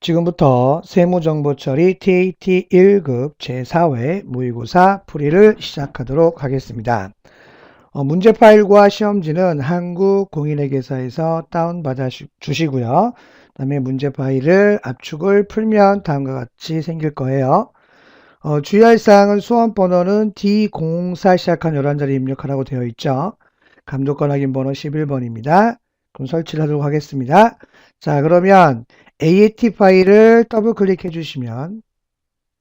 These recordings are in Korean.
지금부터 세무정보처리 TAT 1급 제4회 모의고사 풀이를 시작하도록 하겠습니다. 문제 파일과 시험지는 한국공인회계사에서 다운받아 주시고요. 그 다음에 문제 파일을 압축을 풀면 다음과 같이 생길 거예요. 주의할 사항은 수험 번호는 D04 시작한 11자리 입력하라고 되어 있죠. 감독관 확인 번호 11번입니다. 그럼 설치를 하도록 하겠습니다. 자, 그러면 AAT 파일을 더블 클릭해 주시면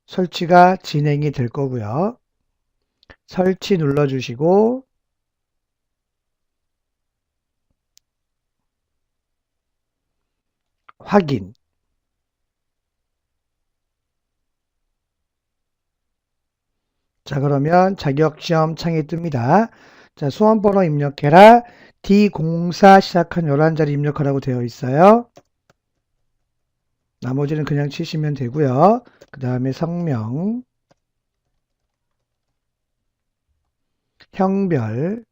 설치가 진행이 될 거고요. 설치 눌러 주시고 확인. 자, 그러면 자격시험 창이 뜹니다. 자, 수험번호 입력해라. D04 시작한 11자리 입력하라고 되어 있어요. 나머지는 그냥 치시면 되고요. 그 다음에 성명, 형별,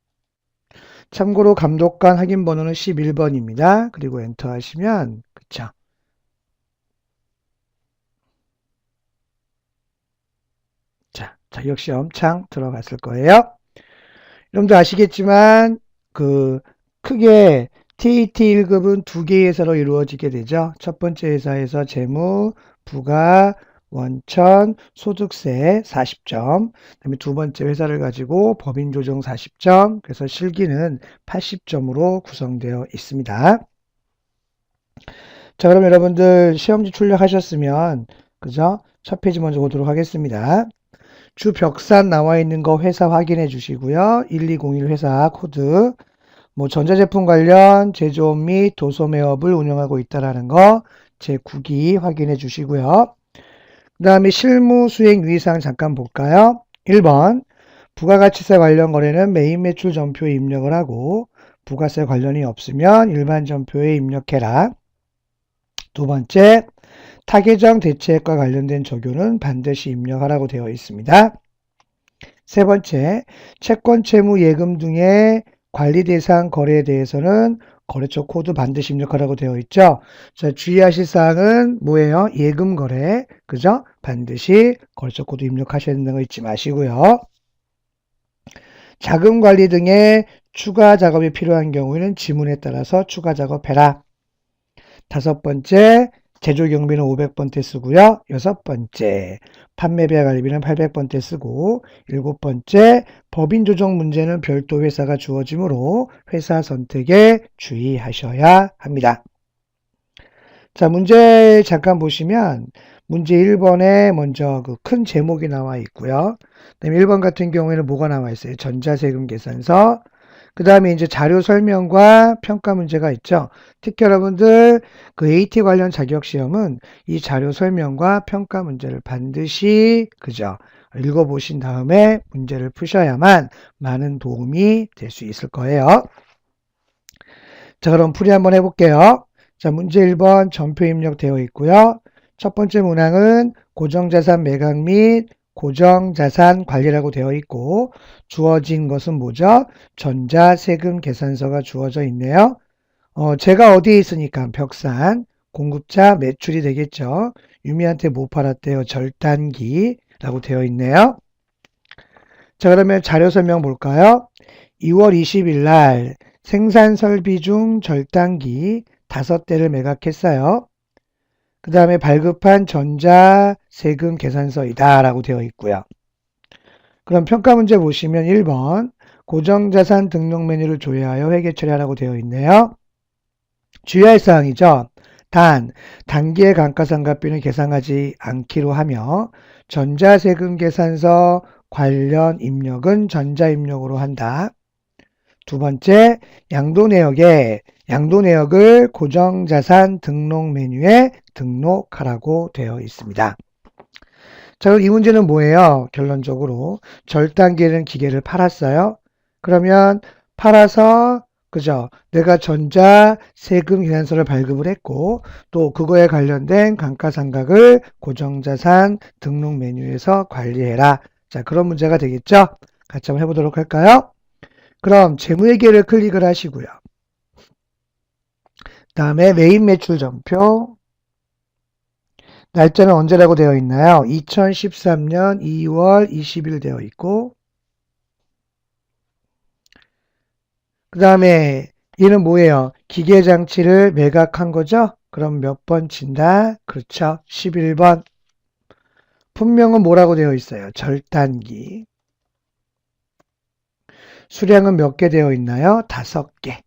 참고로 감독관 확인 번호는 11번입니다. 그리고 엔터 하시면 그쵸. 자, 자격시험 창 들어갔을 거예요. 여러분들 아시겠지만 크게 TAT 1급은 두 개의 회사로 이루어지게 되죠. 첫 번째 회사에서 재무, 부가, 원천, 소득세 40점, 그다음에 두 번째 회사를 가지고 법인조정 40점, 그래서 실기는 80점으로 구성되어 있습니다. 자, 그럼 여러분들 시험지 출력하셨으면 그죠? 첫 페이지 먼저 보도록 하겠습니다. 주 벽산 나와 있는 거 회사 확인해 주시고요. 1201 회사 코드, 전자제품 관련 제조업 및 도소매업을 운영하고 있다라는 거 제9기 확인해 주시고요. 그 다음에 실무 수행 유의사항 잠깐 볼까요? 1번 부가가치세 관련 거래는 메인 매출 전표에 입력을 하고 부가세 관련이 없으면 일반 전표에 입력해라. 두 번째, 타계정 대체액과 관련된 적용은 반드시 입력하라고 되어 있습니다. 세 번째, 채권, 채무, 예금 등의 관리 대상 거래에 대해서는 거래처 코드 반드시 입력하라고 되어 있죠. 자, 주의하실 사항은 뭐예요? 예금 거래, 그죠? 반드시 거래처 코드 입력하셔야 된다는 거 잊지 마시고요. 자금 관리 등의 추가 작업이 필요한 경우에는 지문에 따라서 추가 작업해라. 다섯 번째, 제조 경비는 500번대 쓰고요. 여섯 번째, 판매비와 관리비는 800번대 쓰고, 일곱 번째, 법인 조정 문제는 별도 회사가 주어지므로 회사 선택에 주의하셔야 합니다. 자, 문제 잠깐 보시면 문제 1번에 먼저 큰 제목이 나와 있고요. 그다음에 1번 같은 경우에는 뭐가 나와 있어요? 전자세금 계산서. 그 다음에 이제 자료 설명과 평가 문제가 있죠. 특히 여러분들 AT 관련 자격 시험은 이 자료 설명과 평가 문제를 반드시 그죠? 읽어보신 다음에 문제를 푸셔야만 많은 도움이 될 수 있을 거예요. 자, 그럼 풀이 한번 해볼게요. 자, 문제 1번 전표 입력되어 있고요. 첫 번째 문항은 고정자산 매각 및 고정자산 관리라고 되어 있고 주어진 것은 뭐죠? 전자세금 계산서가 주어져 있네요. 제가 어디에 있으니까 벽산 공급자 매출이 되겠죠. 유미한테 못 팔았대요. 절단기라고 되어 있네요. 자, 그러면 자료 설명 볼까요? 2월 20일 날 생산 설비 중 절단기 5대를 매각했어요. 그 다음에 발급한 전자세금 계산서이다 라고 되어 있고요. 그럼 평가 문제 보시면 1번 고정자산 등록 메뉴를 조회하여 회계 처리하라고 되어 있네요. 주의할 사항이죠. 단, 단기의 감가상각비는 계산하지 않기로 하며 전자세금 계산서 관련 입력은 전자입력으로 한다. 두 번째, 양도 내역을 고정자산 등록 메뉴에 등록하라고 되어 있습니다. 자, 그럼 이 문제는 뭐예요? 결론적으로 절단기는 기계를 팔았어요. 그러면 팔아서 그죠? 내가 전자세금 계산서를 발급을 했고 또 그거에 관련된 감가상각을 고정자산 등록 메뉴에서 관리해라. 자, 그런 문제가 되겠죠? 같이 한번 해보도록 할까요? 그럼 재무회계를 클릭을 하시고요. 다음에 메인 매출 전표, 날짜는 언제라고 되어 있나요? 2013년 2월 20일 되어 있고, 그 다음에 얘는 뭐예요? 기계장치를 매각한 거죠? 그럼 몇 번 친다? 그렇죠. 11번. 분명은 뭐라고 되어 있어요? 절단기. 수량은 몇 개 되어 있나요? 5개.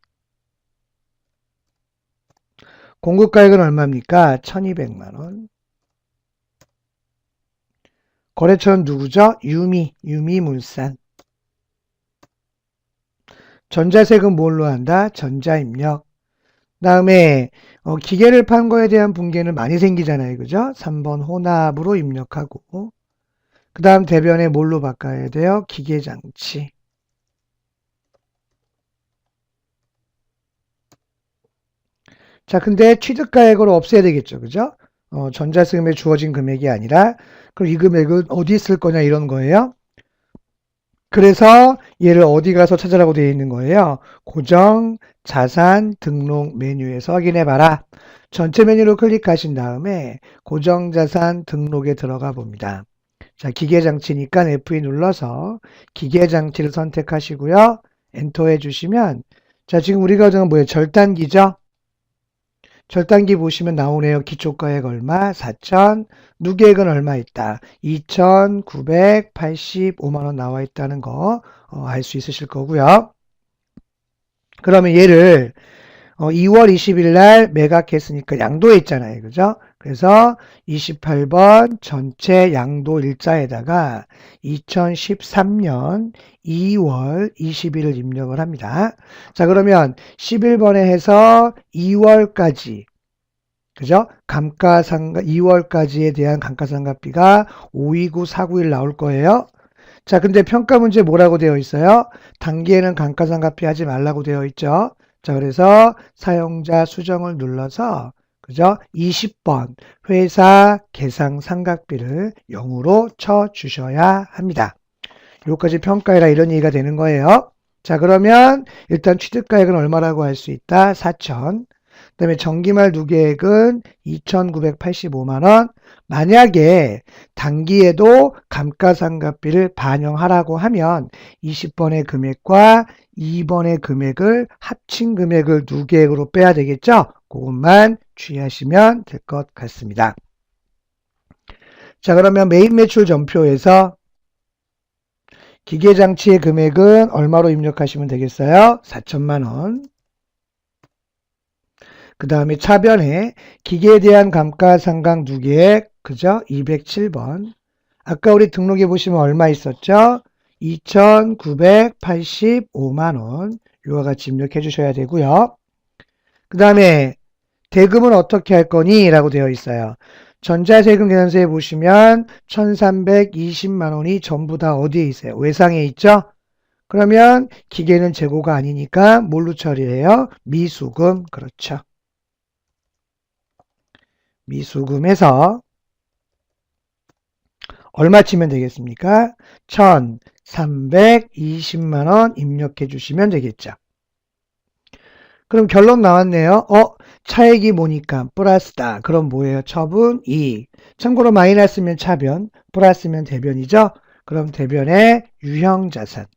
공급가액은 얼마입니까? 1200만 원. 거래처는 누구죠? 유미물산. 전자세금 뭘로 한다? 전자입력. 다음에 기계를 판 거에 대한 분괴는 많이 생기잖아요. 그죠? 3번 혼합으로 입력하고 그 다음 대변에 뭘로 바꿔야 돼요? 기계장치. 자, 근데 취득가액으로 없애야 되겠죠. 그죠? 전자세금에 주어진 금액이 아니라 그럼 이 금액을 어디 쓸 거냐 이런 거예요. 그래서 얘를 어디 가서 찾으라고 되어 있는 거예요. 고정 자산 등록 메뉴에서 확인해 봐라. 전체 메뉴로 클릭하신 다음에 고정 자산 등록에 들어가 봅니다. 자, 기계장치니까 F2 눌러서 기계장치를 선택하시고요. 엔터 해주시면 자, 지금 우리가 정한 뭐예요? 절단기죠? 절단기 보시면 나오네요. 기초가액 얼마? 4천. 누계액은 얼마 있다? 2,985만 원 나와 있다는 거 알 수 있으실 거고요. 그러면 얘를 2월 20일 날 매각했으니까 양도에 있잖아요. 그죠? 그래서 28번 전체 양도 일자에다가 2013년 2월 20일을 입력을 합니다. 자, 그러면 11번에 해서 2월까지 그죠? 감가상각 2월까지에 대한 감가상각비가 529,491 나올 거예요. 자, 근데 평가 문제 뭐라고 되어 있어요? 단기에는 감가상각비 하지 말라고 되어 있죠. 자, 그래서 사용자 수정을 눌러서 그죠? 20번 회사 계상 상각비를 0으로 쳐 주셔야 합니다. 여기까지 평가해라 이런 얘기가 되는 거예요. 자, 그러면 일단 취득가액은 얼마라고 할 수 있다? 4천. 그 다음에 정기말 누계액은 2,985만 원. 만약에 단기에도 감가상각비를 반영하라고 하면 20번의 금액과 2번의 금액을 합친 금액을 누계액으로 빼야 되겠죠? 그것만 주의하시면 될 것 같습니다. 자, 그러면 메인 매출 전표에서 기계장치의 금액은 얼마로 입력하시면 되겠어요? 4천만 원. 그 다음에 차변에 기계에 대한 감가상각 누계액, 그죠? 207번. 아까 우리 등록해 보시면 얼마 있었죠? 2,985만 원. 이와 같이 입력해 주셔야 되고요. 그 다음에 대금은 어떻게 할 거니? 라고 되어 있어요. 전자세금 계산서에 보시면 1,320만 원이 전부 다 어디에 있어요? 외상에 있죠? 그러면 기계는 재고가 아니니까 뭘로 처리해요? 미수금. 그렇죠. 미수금에서 얼마 치면 되겠습니까? 1,320만 원 입력해 주시면 되겠죠. 그럼 결론 나왔네요. 차액이 뭐니까 플러스다. 그럼 뭐예요? 처분 2. 참고로 마이너스면 차변, 플러스면 대변이죠. 그럼 대변의 유형자산.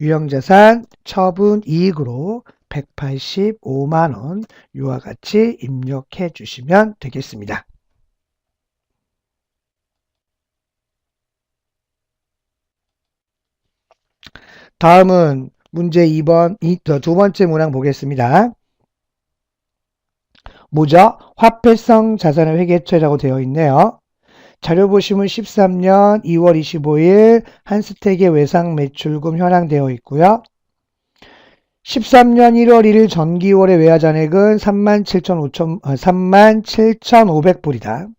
유형자산 처분 이익으로 185만 원 이와 같이 입력해 주시면 되겠습니다. 다음은 문제 2번, 두 번째 문항 보겠습니다. 뭐죠? 화폐성 자산의 회계처라고 되어 있네요. 자료 보시면 13년 2월 25일 한스택의 외상 매출금 현황되어 있고요. 13년 1월 1일 전기월의 외화잔액은 37,500불이다.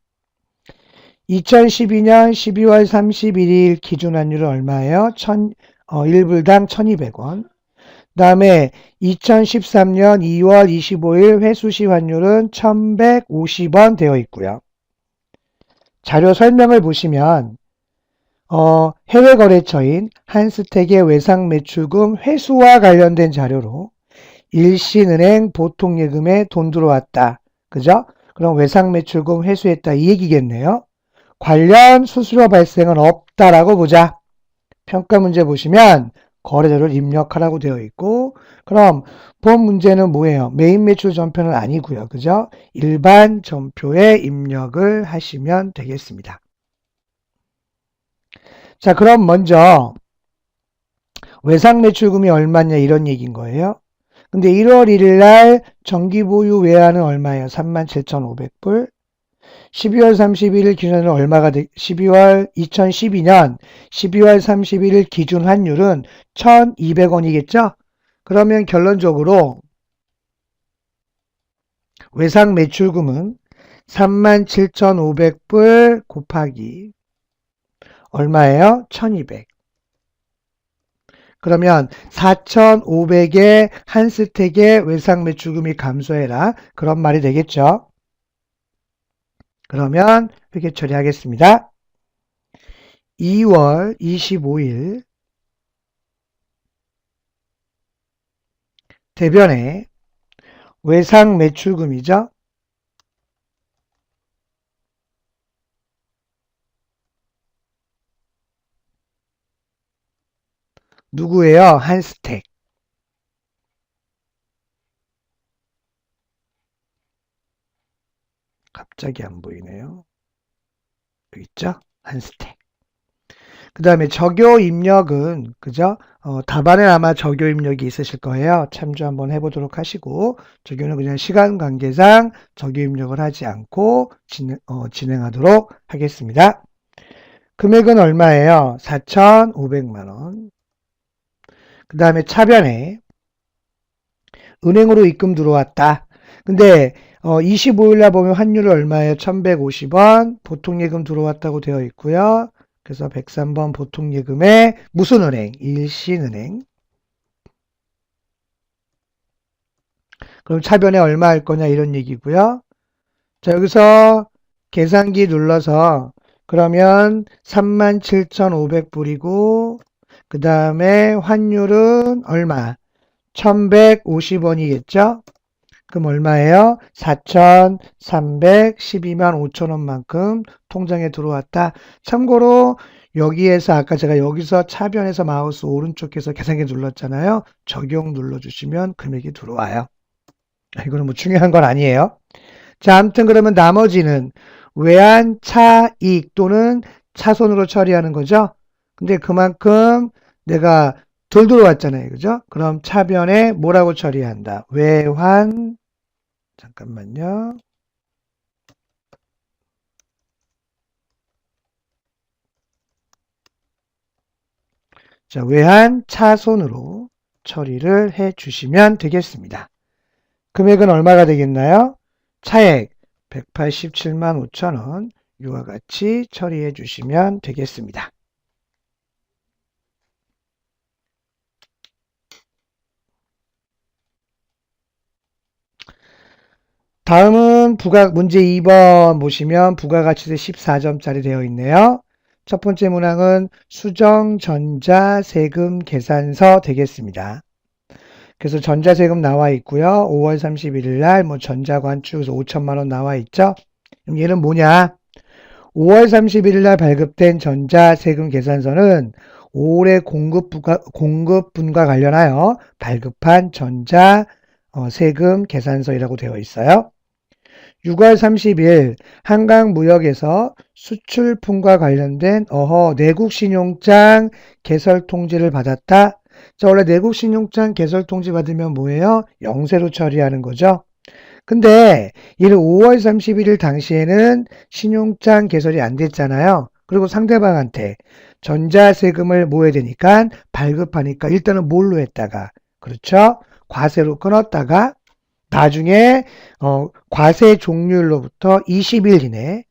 2012년 12월 31일 기준 환율은 얼마예요? 1불당 1,200원. 그 다음에 2013년 2월 25일 회수시 환율은 1,150원 되어 있고요. 자료 설명을 보시면 해외 거래처인 한스택의 외상 매출금 회수와 관련된 자료로 일신은행 보통예금에 돈 들어왔다. 그죠? 그럼 외상매출금 회수했다 이 얘기겠네요. 관련 수수료 발생은 없다라고 보자. 평가 문제 보시면 거래처를 입력하라고 되어 있고, 그럼 본 문제는 뭐예요? 메인 매출 전표는 아니고요. 그죠? 일반 전표에 입력을 하시면 되겠습니다. 자, 그럼 먼저 외상 매출금이 얼마냐 이런 얘기인 거예요. 근데 1월 1일 날 정기 보유 외환은 얼마예요? 37,500불. 12월 31일 기준은 얼마가 2012년 12월 31일 기준 환율은 1,200원이겠죠? 그러면 결론적으로 외상 매출금은 37,500불 곱하기 얼마예요? 1,200. 그러면 4,500의 한 스택의 외상 매출금이 감소해라. 그런 말이 되겠죠? 그러면 회계 처리하겠습니다. 2월 25일 대변에 외상 매출금이죠. 누구예요? 한 스택. 갑자기 안 보이네요. 여기 있죠? 한 스택. 그 다음에 적요 입력은, 그죠? 답안에 아마 적요 입력이 있으실 거예요. 참조 한번 해보도록 하시고, 적요는 그냥 시간 관계상 적요 입력을 하지 않고 진행하도록 하겠습니다. 금액은 얼마예요? 4,500만원. 그 다음에 차변에 은행으로 입금 들어왔다. 근데 25일 날 보면 환율이 얼마예요? 1,150원. 보통예금 들어왔다고 되어 있고요. 그래서 103번 보통예금에 무슨 은행? 일신은행. 그럼 차변에 얼마 할 거냐 이런 얘기고요. 자, 여기서 계산기 눌러서 그러면 37,500불이고 그 다음에 환율은 얼마? 1,150원이겠죠? 그럼 얼마예요? 4,312만 5천원만큼 통장에 들어왔다. 참고로 여기에서 아까 제가 여기서 차변에서 마우스 오른쪽에서 계산기 눌렀잖아요. 적용 눌러주시면 금액이 들어와요. 이거는 뭐 중요한 건 아니에요. 자, 아무튼 그러면 나머지는 외환 차익 또는 차손으로 처리하는 거죠. 근데 그만큼 내가 덜 들어왔잖아요. 그죠? 그럼 차변에 뭐라고 처리한다? 외환, 잠깐만요. 자, 외환 차손으로 처리를 해 주시면 되겠습니다. 금액은 얼마가 되겠나요? 차액 187만 5천원 이와 같이 처리해 주시면 되겠습니다. 다음은 문제 2번 보시면 부가가치세 14점짜리 되어 있네요. 첫 번째 문항은 수정전자세금 계산서 되겠습니다. 그래서 전자세금 나와 있고요. 5월 31일 날 전자관축에서 5천만 원 나와 있죠. 그럼 얘는 뭐냐? 5월 31일 날 발급된 전자세금 계산서는 올해 공급분과 관련하여 발급한 전자세금 계산서이라고 되어 있어요. 6월 30일 한강무역에서 수출품과 관련된 내국신용장 개설통지를 받았다. 자, 원래 내국신용장 개설통지 받으면 뭐예요? 영세로 처리하는 거죠. 근데 이를 5월 31일 당시에는 신용장 개설이 안 됐잖아요. 그리고 상대방한테 전자세금을 뭐 해야 되니까 발급하니까 일단은 뭘로 했다가, 그렇죠? 과세로 끊었다가 나중에 과세 종료일로부터 20일 이내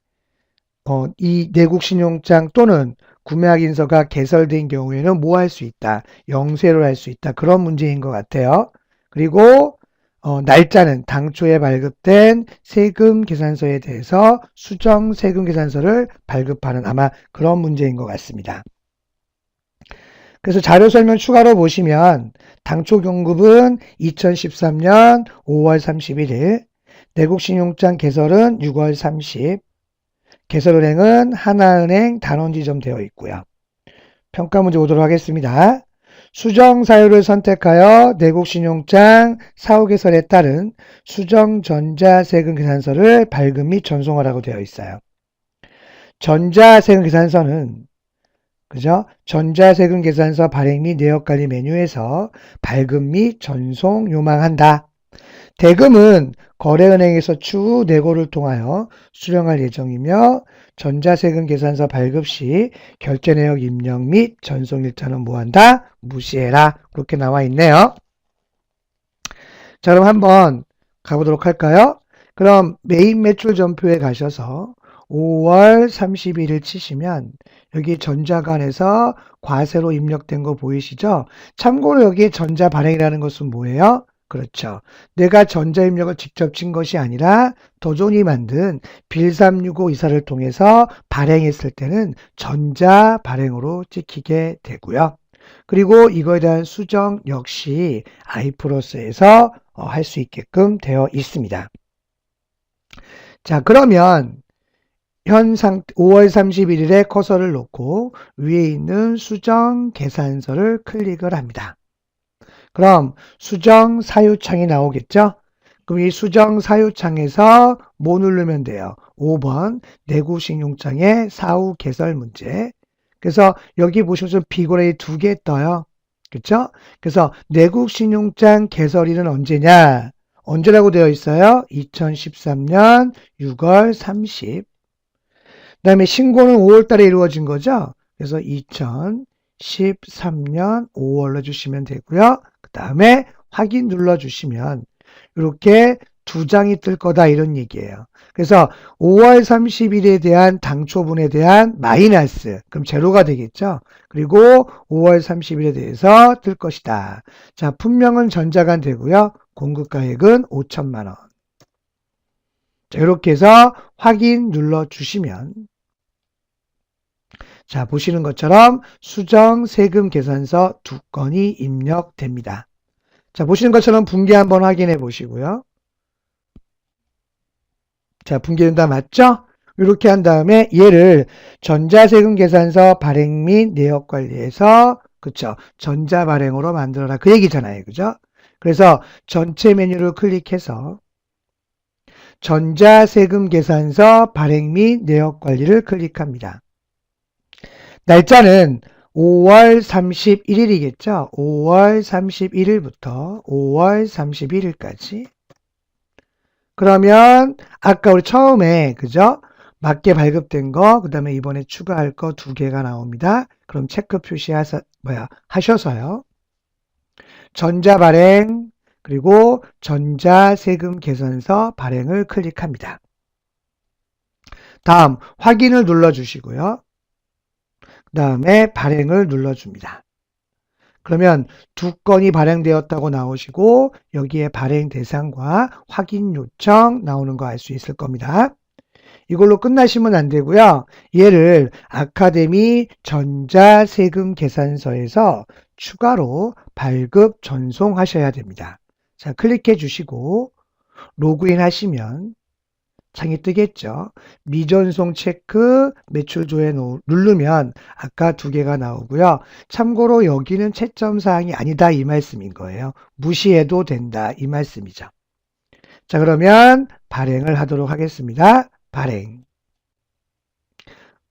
이 내국 신용장 또는 구매확인서가 개설된 경우에는 뭐 할 수 있다? 영세로 할 수 있다. 그런 문제인 것 같아요. 그리고 날짜는 당초에 발급된 세금 계산서에 대해서 수정 세금 계산서를 발급하는 아마 그런 문제인 것 같습니다. 그래서 자료 설명 추가로 보시면 당초 공급은 2013년 5월 31일, 내국신용장 개설은 6월 30, 개설은행은 하나은행 단원지점 되어 있고요. 평가 문제 오도록 하겠습니다. 수정사유를 선택하여 내국신용장 사후 개설에 따른 수정전자세금 계산서를 발급 및 전송하라고 되어 있어요. 전자세금 계산서는 그죠? 전자세금 계산서 발행 및 내역관리 메뉴에서 발급 및 전송 요망한다. 대금은 거래은행에서 추후 내고를 통하여 수령할 예정이며 전자세금 계산서 발급 시 결제 내역 입력 및 전송 일자는 뭐한다? 무시해라. 그렇게 나와 있네요. 자, 그럼 한번 가보도록 할까요? 그럼 메인 매출 전표에 가셔서 5월 31일 치시면 여기 전자간에서 과세로 입력된 거 보이시죠? 참고로 여기에 전자 발행이라는 것은 뭐예요? 그렇죠. 내가 전자 입력을 직접 친 것이 아니라 도존이 만든 빌365 이사를 통해서 발행했을 때는 전자 발행으로 찍히게 되고요. 그리고 이거에 대한 수정 역시 아이플러스에서 할 수 있게끔 되어 있습니다. 자, 그러면 현 5월 31일에 커서를 놓고 위에 있는 수정 계산서를 클릭을 합니다. 그럼 수정 사유창이 나오겠죠? 그럼 이 수정 사유창에서 뭐 누르면 돼요? 5번 내구신용장의 사후 개설 문제. 그래서 여기 보시면 비고레이 2개 떠요. 그렇죠? 그래서 내국신용장 개설일은 언제냐? 언제라고 되어 있어요? 2013년 6월 30. 그 다음에 신고는 5월 달에 이루어진 거죠? 그래서 2013년 5월로 주시면 되고요. 그 다음에 확인 눌러주시면 이렇게 2장이 뜰 거다 이런 얘기예요. 그래서 5월 30일에 대한 당초분에 대한 마이너스, 그럼 제로가 되겠죠. 그리고 5월 30일에 대해서 뜰 것이다. 자, 품명은 전자간 되고요. 공급가액은 5천만 원. 자, 이렇게 해서 확인 눌러주시면 자, 보시는 것처럼 수정 세금 계산서 2건이 입력됩니다. 자, 보시는 것처럼 분기 한번 확인해 보시고요. 자, 분기된다 맞죠? 이렇게 한 다음에 얘를 전자세금 계산서 발행 및 내역 관리에서 그쵸? 전자 발행으로 만들어라. 그 얘기잖아요. 그죠? 그래서 전체 메뉴를 클릭해서 전자세금 계산서 발행 및 내역 관리를 클릭합니다. 날짜는 5월 31일이겠죠? 5월 31일부터 5월 31일까지. 그러면 아까 우리 처음에 그죠? 맞게 발급된 거, 그 다음에 이번에 추가할 거 2개가 나옵니다. 그럼 체크 하셔서요. 전자 발행, 그리고 전자세금 계산서 발행을 클릭합니다. 다음 확인을 눌러주시고요. 그 다음에 발행을 눌러줍니다. 그러면 2건이 발행되었다고 나오시고 여기에 발행 대상과 확인 요청 나오는 거 알 수 있을 겁니다. 이걸로 끝나시면 안 되고요. 얘를 아카데미 전자세금 계산서에서 추가로 발급 전송하셔야 됩니다. 자, 클릭해 주시고 로그인 하시면 창이 뜨겠죠. 미전송 체크 매출조회 누르면 아까 2개가 나오고요. 참고로 여기는 채점사항이 아니다 이 말씀인 거예요. 무시해도 된다 이 말씀이죠. 자, 그러면 발행을 하도록 하겠습니다. 발행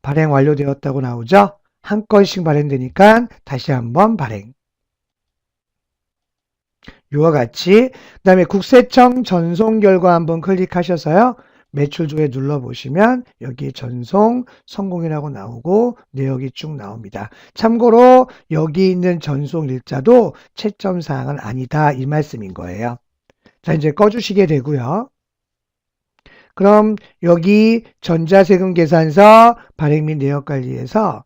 완료되었다고 나오죠. 한 건씩 발행되니까 다시 한번 발행. 이와 같이 그 다음에 국세청 전송 결과 한번 클릭하셔서요. 매출조회 눌러보시면 여기 전송 성공이라고 나오고 내역이 쭉 나옵니다. 참고로 여기 있는 전송 일자도 채점사항은 아니다 이 말씀인 거예요. 자, 이제 꺼주시게 되고요. 그럼 여기 전자세금 계산서 발행 및 내역관리에서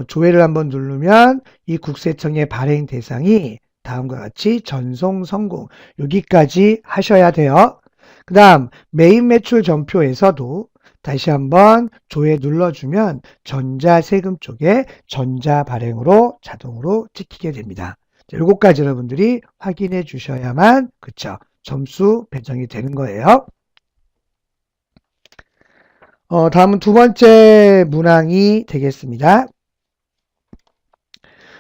조회를 한번 누르면 이 국세청의 발행 대상이 다음과 같이 전송 성공 여기까지 하셔야 돼요. 그 다음 메인 매출 전표에서도 다시 한번 조회 눌러주면 전자세금 쪽에 전자 발행으로 자동으로 찍히게 됩니다. 자, 요거까지 여러분들이 확인해 주셔야만 그쵸 점수 배정이 되는 거예요. 다음은 두 번째 문항이 되겠습니다.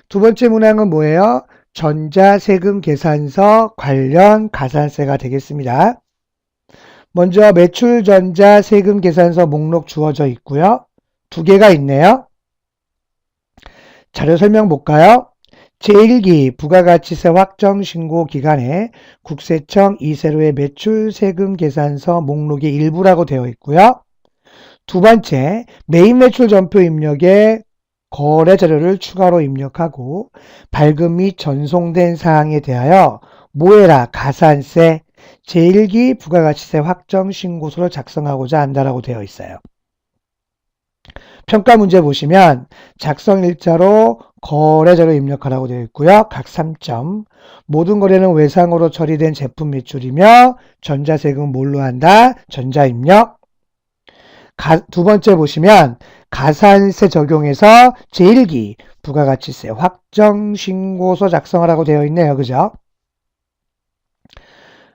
두 번째 문항은 뭐예요? 전자세금 계산서 관련 가산세가 되겠습니다. 먼저 매출 전자 세금 계산서 목록 주어져 있고요. 두 개가 있네요. 자료 설명 볼까요? 제1기 부가가치세 확정 신고 기간에 국세청 이세로의 매출 세금 계산서 목록의 일부라고 되어 있고요. 두 번째, 메인 매출 전표 입력에 거래 자료를 추가로 입력하고 발급 및 전송된 사항에 대하여 뭐해라 가산세 제1기 부가가치세 확정 신고서를 작성하고자 한다라고 되어 있어요. 평가 문제 보시면 작성일자로 거래자료 입력하라고 되어 있고요. 각 3점. 모든 거래는 외상으로 처리된 제품 매출이며 전자세금은 뭘로 한다? 전자입력. 두 번째 보시면 가산세 적용해서 제1기 부가가치세 확정신고서 작성하라고 되어 있네요. 그죠?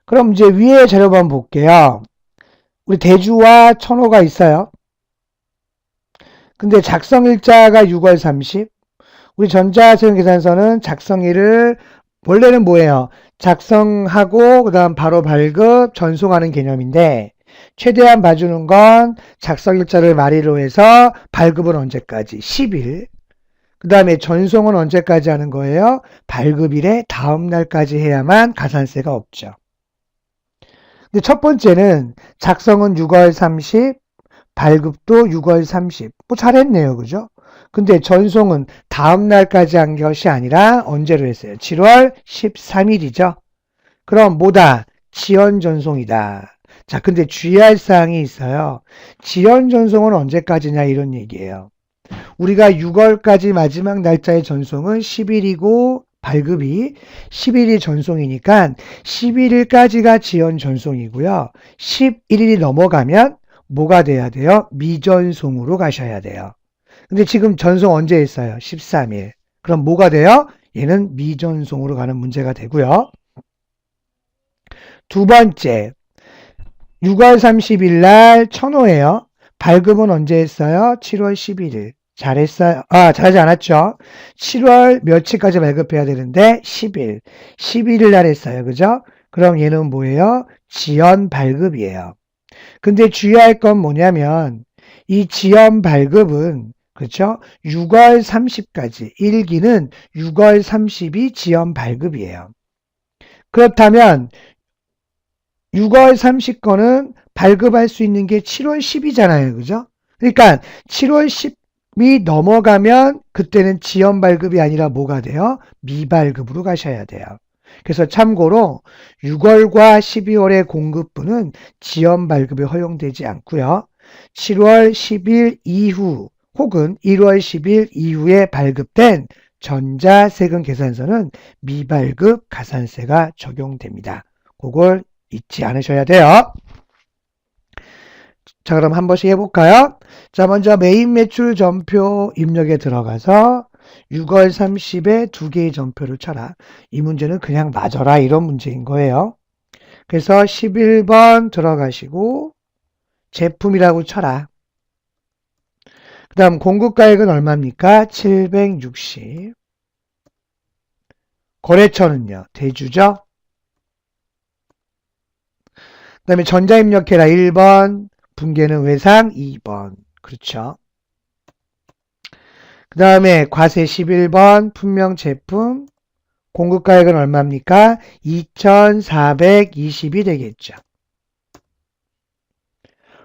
그럼 이제 위에 자료 한번 볼게요. 우리 대주와 천호가 있어요. 근데 작성일자가 6월 30. 우리 전자세금 계산서는 작성일을 원래는 뭐예요? 작성하고 그 다음 바로 발급, 전송하는 개념인데 최대한 봐주는 건 작성일자를 말이로 해서 발급은 언제까지? 10일. 그 다음에 전송은 언제까지 하는 거예요? 발급일에 다음 날까지 해야만 가산세가 없죠. 근데 첫 번째는 작성은 6월 30, 발급도 6월 30. 뭐 잘했네요. 그죠? 근데 전송은 다음 날까지 한 것이 아니라 언제로 했어요? 7월 13일이죠. 그럼 뭐다? 지연 전송이다. 자, 근데 주의할 사항이 있어요. 지연 전송은 언제까지냐 이런 얘기예요. 우리가 6월까지 마지막 날짜의 전송은 10일이고 발급이 11일 전송이니까 11일까지가 지연 전송이고요. 11일이 넘어가면 뭐가 돼야 돼요? 미전송으로 가셔야 돼요. 근데 지금 전송 언제 했어요? 13일. 그럼 뭐가 돼요? 얘는 미전송으로 가는 문제가 되고요. 두 번째, 6월 30일 날 천호예요. 발급은 언제 했어요? 7월 11일. 잘했어요. 잘하지 않았죠? 7월 며칠까지 발급해야 되는데 10일. 11일 날 했어요. 그죠? 그럼 얘는 뭐예요? 지연 발급이에요. 근데 주의할 건 뭐냐면 이 지연 발급은 그렇죠? 6월 30까지 1기는 6월 30이 지연 발급이에요. 그렇다면 6월 30건은 발급할 수 있는 게 7월 10이잖아요. 그죠? 그러니까 7월 10이 넘어가면 그때는 지연 발급이 아니라 뭐가 돼요? 미발급으로 가셔야 돼요. 그래서 참고로 6월과 12월의 공급분은 지연 발급이 허용되지 않고요. 7월 10일 이후 혹은 1월 10일 이후에 발급된 전자세금 계산서는 미발급 가산세가 적용됩니다. 그걸 잊지 않으셔야 돼요. 자, 그럼 한 번씩 해볼까요? 자, 먼저 메인 매출 전표 입력에 들어가서 6월 30에 두 개의 전표를 쳐라. 이 문제는 그냥 맞아라 이런 문제인 거예요. 그래서 11번 들어가시고 제품이라고 쳐라. 그 다음 공급가액은 얼마입니까? 760. 거래처는요? 대주죠? 그 다음에 전자입력해라 1번, 분계는 외상 2번. 그렇죠? 그 다음에 과세 11번, 품명 제품, 공급가액은 얼마입니까? 2,420이 되겠죠.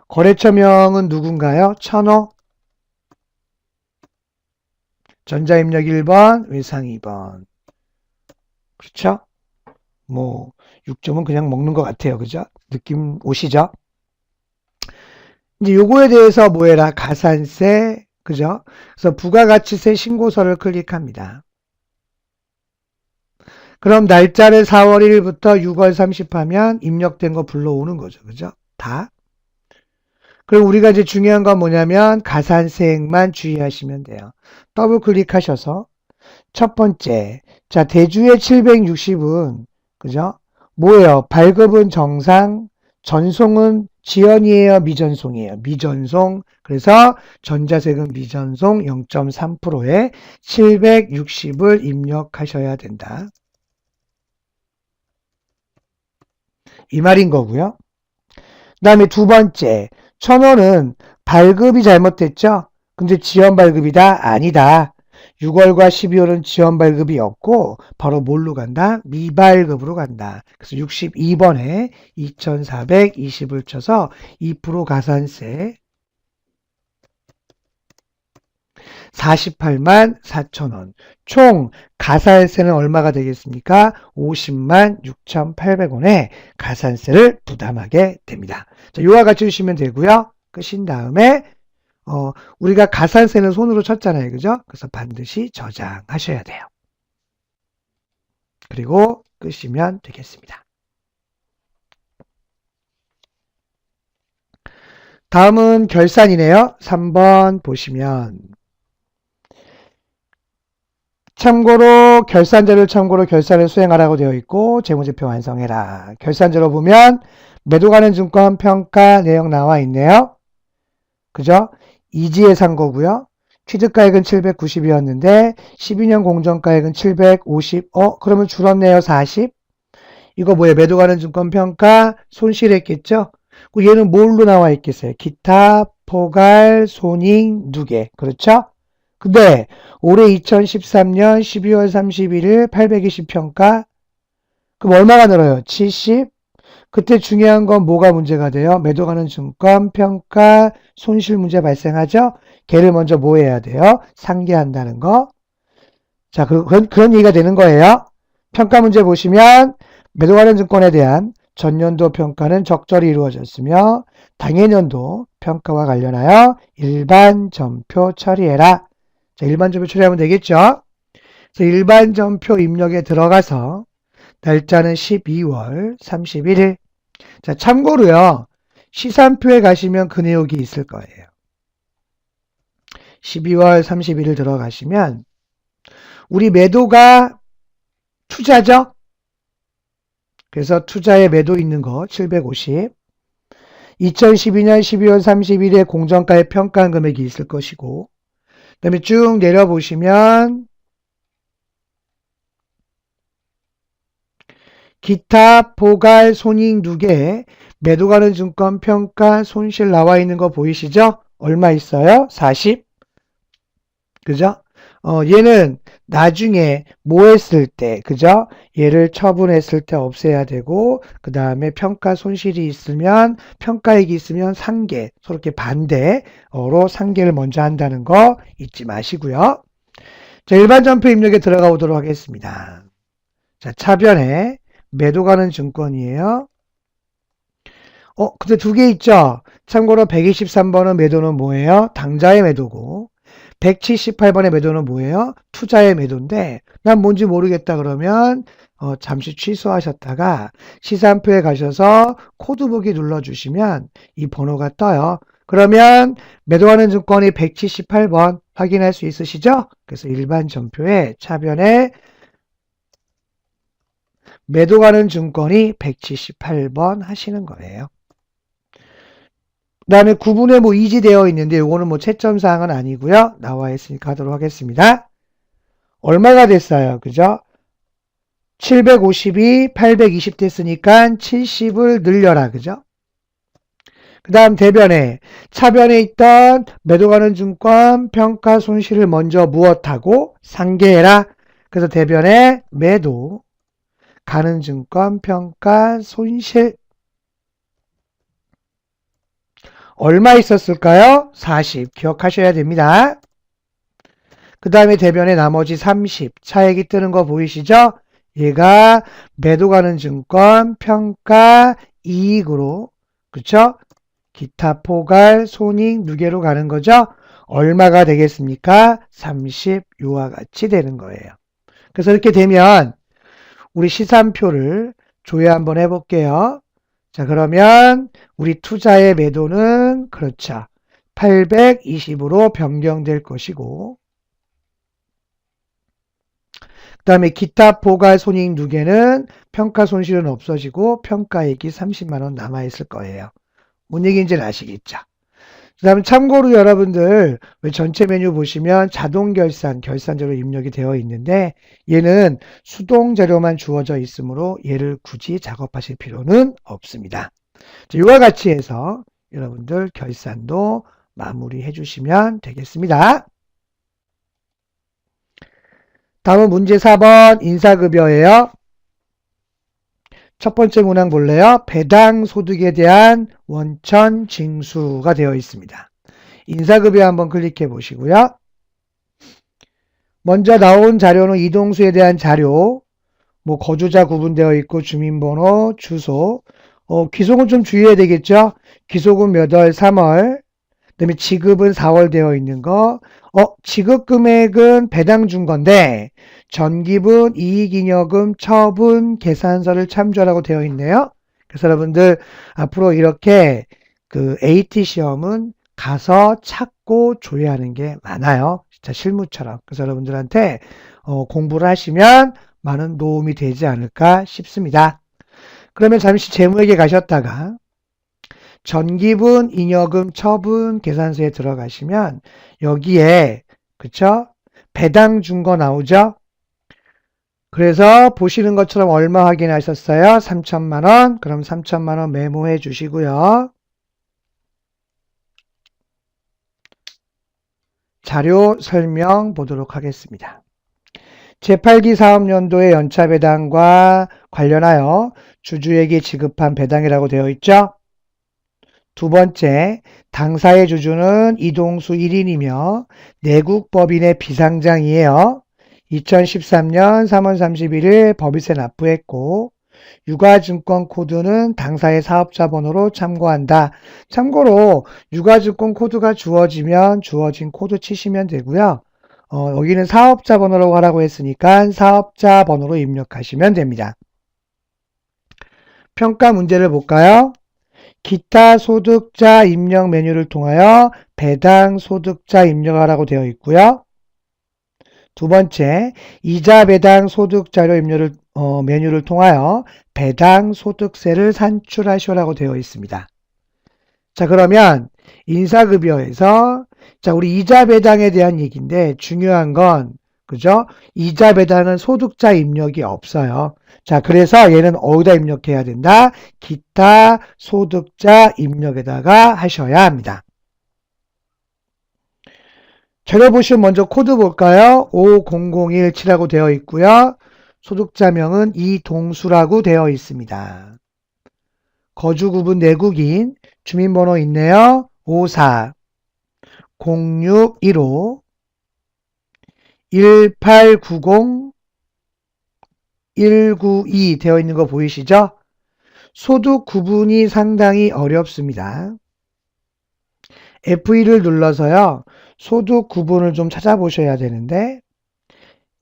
거래처명은 누군가요? 천호. 전자입력 1번, 외상 2번. 그렇죠? 뭐 6점은 그냥 먹는 것 같아요. 그죠? 느낌 오시죠? 이제 요거에 대해서 뭐해라? 가산세, 그죠? 그래서 부가가치세 신고서를 클릭합니다. 그럼 날짜를 4월 1일부터 6월 30 하면 입력된 거 불러오는 거죠. 그죠? 다. 그리고 우리가 이제 중요한 건 뭐냐면 가산세액만 주의하시면 돼요. 더블 클릭하셔서 첫 번째, 자 대주의 760은 그죠? 뭐예요? 발급은 정상, 전송은 지연이에요, 미전송이에요? 미전송. 그래서 전자세금 미전송 0.3%에 760을 입력하셔야 된다. 이 말인 거고요. 그 다음에 두 번째, 1,000원은 발급이 잘못됐죠? 근데 지연 발급이다? 아니다. 6월과 12월은 지연 발급이 없고 바로 뭘로 간다? 미발급으로 간다. 그래서 62번에 2,420을 쳐서 2% 가산세 48만 4천원. 총 가산세는 얼마가 되겠습니까? 50만 6,800원의 가산세를 부담하게 됩니다. 자, 요와 같이 주시면 되고요. 끝인 다음에 우리가 가산세는 손으로 쳤잖아요. 그죠? 그래서 반드시 저장하셔야 돼요. 그리고 끄시면 되겠습니다. 다음은 결산이네요. 3번 보시면 참고로 결산자를 참고로 결산을 수행하라고 되어 있고 재무제표 완성해라. 결산자로 보면 매도 가는 증권 평가 내용 나와 있네요. 그죠? 이지에 산 거고요. 취득가액은 790이었는데 12년 공정가액은 750. 그러면 줄었네요. 40. 이거 뭐예요? 매도 가는 증권 평가 손실했겠죠? 얘는 뭘로 나와 있겠어요? 기타, 포괄, 손익, 누계. 그렇죠? 근데 올해 2013년 12월 31일 820평가 그럼 얼마가 늘어요? 70. 그때 중요한 건 뭐가 문제가 돼요? 매도 가는 증권 평가 손실 문제 발생하죠? 걔를 먼저 뭐 해야 돼요? 상계한다는 거. 자, 그런 얘기가 되는 거예요. 평가 문제 보시면 매도 가는 증권에 대한 전년도 평가는 적절히 이루어졌으며 당해년도 평가와 관련하여 일반 전표 처리해라. 자, 일반 전표 처리하면 되겠죠? 그래서 일반 전표 입력에 들어가서 날짜는 12월 31일. 자, 참고로요. 시산표에 가시면 그 내용이 있을 거예요. 12월 31일 들어가시면 우리 매도가 투자죠? 그래서 투자에 매도 있는 거 750. 2012년 12월 30일에 공정가의 평가한 금액이 있을 것이고 그 다음에 쭉 내려보시면 기타, 포괄, 손익 누계, 매도 가는 증권 평가 손실 나와 있는 거 보이시죠? 얼마 있어요? 40. 그죠? 얘는 나중에 뭐 했을 때, 그죠? 얘를 처분했을 때 없애야 되고, 그 다음에 평가 손실이 있으면, 평가액이 있으면 상계, 서로 이렇게 반대로 상계를 먼저 한다는 거 잊지 마시고요. 자, 일반 전표 입력에 들어가 보도록 하겠습니다. 자, 차변에 매도 가는 증권이에요. 근데 두 개 있죠? 참고로 123번은 매도는 뭐예요? 당좌의 매도고, 178번의 매도는 뭐예요? 투자의 매도인데, 난 뭔지 모르겠다 그러면, 잠시 취소하셨다가 시산표에 가셔서 코드보기 눌러주시면 이 번호가 떠요. 그러면 매도하는 증권이 178번 확인할 수 있으시죠? 그래서 일반 전표에 차변에 매도 가는 증권이 178번 하시는 거예요. 그 다음에 구분에 뭐 이지되어 있는데 이거는 뭐 채점사항은 아니고요. 나와 있으니까 하도록 하겠습니다. 얼마가 됐어요? 그죠? 750이 820 됐으니까 70을 늘려라. 그죠? 그 다음 대변에 차변에 있던 매도 가는 증권 평가 손실을 먼저 무엇하고 상계해라. 그래서 대변에 매도 가는 증권 평가 손실 얼마 있었을까요? 40 기억하셔야 됩니다. 그 다음에 대변에 나머지 30 차액이 뜨는 거 보이시죠? 얘가 매도 가는 증권 평가 이익으로 그쵸? 기타 포괄 손익 누계로 가는 거죠? 얼마가 되겠습니까? 30 요와 같이 되는 거예요. 그래서 이렇게 되면 우리 시산표를 조회 한번 해볼게요. 자, 그러면 우리 투자의 매도는 그렇죠. 820으로 변경될 것이고 그 다음에 기타 포괄 손익 누계는 평가 손실은 없어지고 평가액이 30만원 남아있을 거예요. 뭔 얘기인지는 아시겠죠? 그 다음에 참고로 여러분들 왜 전체 메뉴 보시면 자동 결산, 결산자료 입력이 되어 있는데 얘는 수동 자료만 주어져 있으므로 얘를 굳이 작업하실 필요는 없습니다. 이와 같이 해서 여러분들 결산도 마무리해 주시면 되겠습니다. 다음은 문제 4번 인사급여예요. 첫 번째 문항 볼래요? 배당 소득에 대한 원천 징수가 되어 있습니다. 인사급여 한번 클릭해 보시고요. 먼저 나온 자료는 이동수에 대한 자료, 뭐 거주자 구분되어 있고 주민번호, 주소, 귀속은 좀 주의해야 되겠죠? 귀속은 몇 월, 3월, 그 다음에 지급은 4월 되어 있는 거, 지급 금액은 배당 준 건데, 전기분, 이익잉여금, 처분, 계산서를 참조하라고 되어 있네요. 그래서 여러분들 앞으로 이렇게 그 AT 시험은 가서 찾고 조회하는 게 많아요. 진짜 실무처럼. 그래서 여러분들한테 공부를 하시면 많은 도움이 되지 않을까 싶습니다. 그러면 잠시 재무에게 가셨다가 전기분, 잉여금, 처분, 계산서에 들어가시면 여기에 그쵸? 배당 준 거 나오죠? 그래서 보시는 것처럼 얼마 확인하셨어요? 3천만 원. 그럼 3천만 원 메모해 주시고요. 자료 설명 보도록 하겠습니다. 제8기 사업연도의 연차 배당과 관련하여 주주에게 지급한 배당이라고 되어 있죠. 두 번째, 당사의 주주는 이동수 1인이며 내국법인의 비상장이에요. 2013년 3월 31일 법인세 납부했고 유가증권 코드는 당사의 사업자 번호로 참고한다. 참고로 유가증권 코드가 주어지면 주어진 코드 치시면 되고요. 여기는 사업자 번호라고 하라고 했으니까 사업자 번호로 입력하시면 됩니다. 평가 문제를 볼까요? 기타 소득자 입력 메뉴를 통하여 배당 소득자 입력하라고 되어 있고요. 두 번째, 이자 배당 소득자료 입력을 메뉴를 통하여 배당 소득세를 산출하시오라고 되어 있습니다. 자, 그러면 인사급여에서 자, 우리 이자 배당에 대한 얘기인데 중요한 건 그죠? 이자 배당은 소득자 입력이 없어요. 자, 그래서 얘는 어디다 입력해야 된다? 기타 소득자 입력에다가 하셔야 합니다. 자료 보시면 먼저 코드 볼까요? 500117라고 되어 있고요. 소득자명은 이동수라고 되어 있습니다. 거주구분 내국인, 주민번호 있네요. 54 0615 1890 192 되어 있는 거 보이시죠? 소득 구분이 상당히 어렵습니다. F2를 눌러서요. 소득 구분을 좀 찾아보셔야 되는데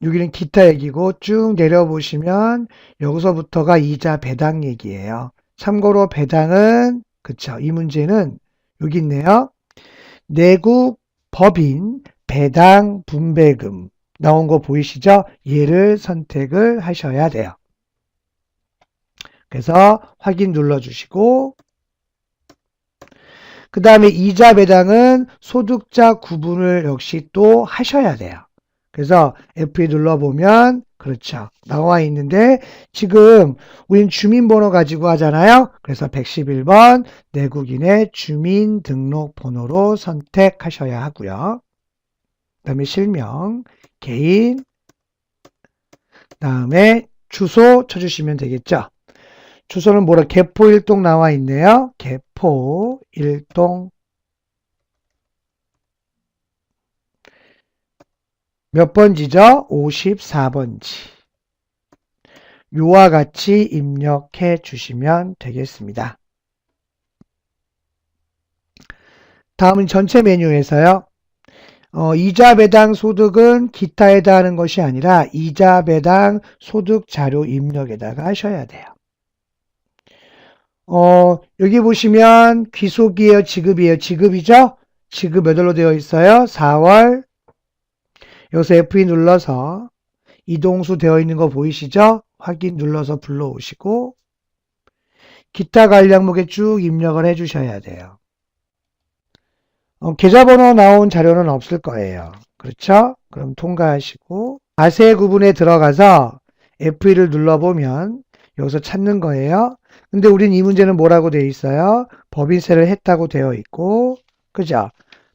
여기는 기타 얘기고 쭉 내려보시면 여기서부터가 이자 배당 얘기예요. 참고로 배당은 그쵸? 이 문제는 여기 있네요. 내국 법인 배당 분배금 나온 거 보이시죠? 얘를 선택을 하셔야 돼요. 그래서 확인 눌러주시고 그 다음에 이자 배당은 소득자 구분을 역시 또 하셔야 돼요. 그래서 F2 눌러보면 그렇죠. 나와 있는데 지금 우린 주민번호 가지고 하잖아요. 그래서 111번 내국인의 주민등록번호로 선택하셔야 하고요. 그 다음에 실명, 개인, 다음에 주소 쳐주시면 되겠죠. 주소는 뭐라 개포 1동 나와 있네요. 개포 1동 몇 번지죠? 54번지. 요와 같이 입력해 주시면 되겠습니다. 다음은 전체 메뉴에서요. 이자 배당 소득은 기타에 해당하는 것이 아니라 이자 배당 소득 자료 입력에다가 하셔야 돼요. 여기 보시면 귀속이에요, 지급이에요? 지급이죠? 지급 몇 월로 되어 있어요? 4월. 여기서 F2 눌러서 이동수 되어 있는 거 보이시죠? 확인 눌러서 불러오시고 기타 관리 항목에 쭉 입력을 해주셔야 돼요. 계좌번호 나온 자료는 없을 거예요. 그렇죠? 그럼 통과하시고 자세 구분에 들어가서 F2를 눌러보면 여기서 찾는 거예요. 근데 우린 이 문제는 뭐라고 되어 있어요? 법인세를 했다고 되어 있고, 그죠?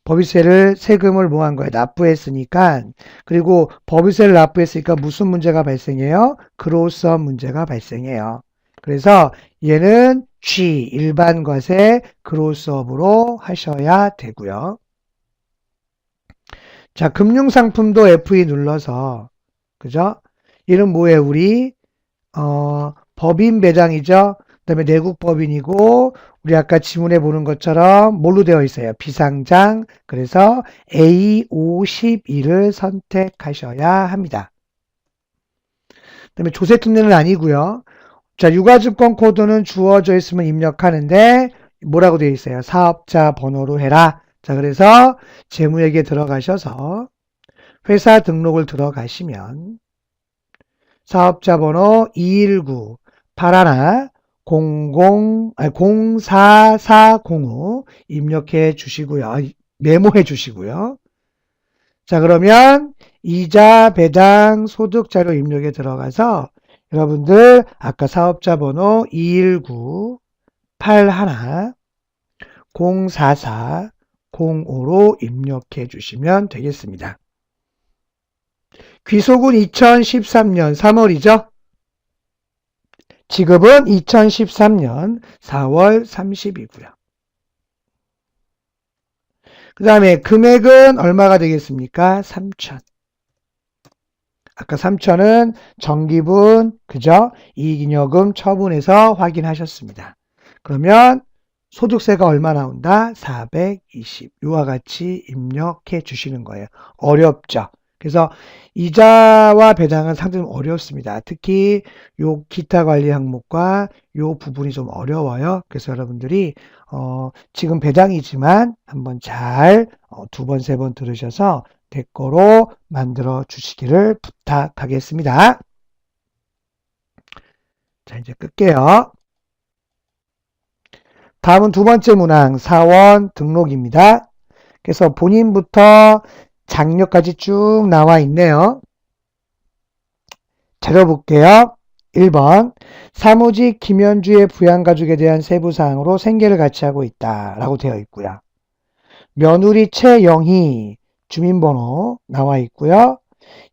법인세를 세금을 뭐 한 거예요? 납부했으니까. 그리고 법인세를 납부했으니까 무슨 문제가 발생해요? 그로스업 문제가 발생해요. 그래서 얘는 G 일반 과세 그로스업으로 하셔야 되고요. 자, 금융상품도 F2 눌러서 그죠? 얘는 뭐예요? 우리 법인 배당이죠. 그다음에 내국 법인이고 우리 아까 지문에 보는 것처럼 뭘로 되어 있어요? 비상장. 그래서 A52를 선택하셔야 합니다. 그다음에 조세특례는 아니고요. 자, 유가증권 코드는 주어져 있으면 입력하는데 뭐라고 되어 있어요? 사업자 번호로 해라. 자, 그래서 재무회계 들어가셔서 회사 등록을 들어가시면 사업자 번호 219 81 04405 입력해 주시고요. 메모해 주시고요. 자, 그러면 이자, 배당, 소득 자료 입력에 들어가서 여러분들 아까 사업자 번호 219 81 044 05로 입력해 주시면 되겠습니다. 귀속은 2013년 3월이죠. 지급은 2013년 4월 30이고요. 그 다음에 금액은 얼마가 되겠습니까? 3천. 아까 3천은 정기분, 그죠? 이익잉여금 처분해서 확인하셨습니다. 그러면 소득세가 얼마 나온다? 420. 이와 같이 입력해 주시는 거예요. 어렵죠? 그래서 이자와 배당은 상당히 어렵습니다. 특히 요 기타 관리 항목과 요 부분이 좀 어려워요. 그래서 여러분들이 지금 배당이지만 한번 잘 두 번, 세 번 들으셔서 대거로 만들어 주시기를 부탁하겠습니다. 자, 이제 끌게요. 다음은 두 번째 문항 사원 등록입니다. 그래서 본인부터 장려까지 쭉 나와 있네요. 들어볼게요. 1번 사무직 김현주의 부양가족에 대한 세부사항으로 생계를 같이 하고 있다 라고 되어 있고요. 며느리 최영희 주민번호 나와 있고요.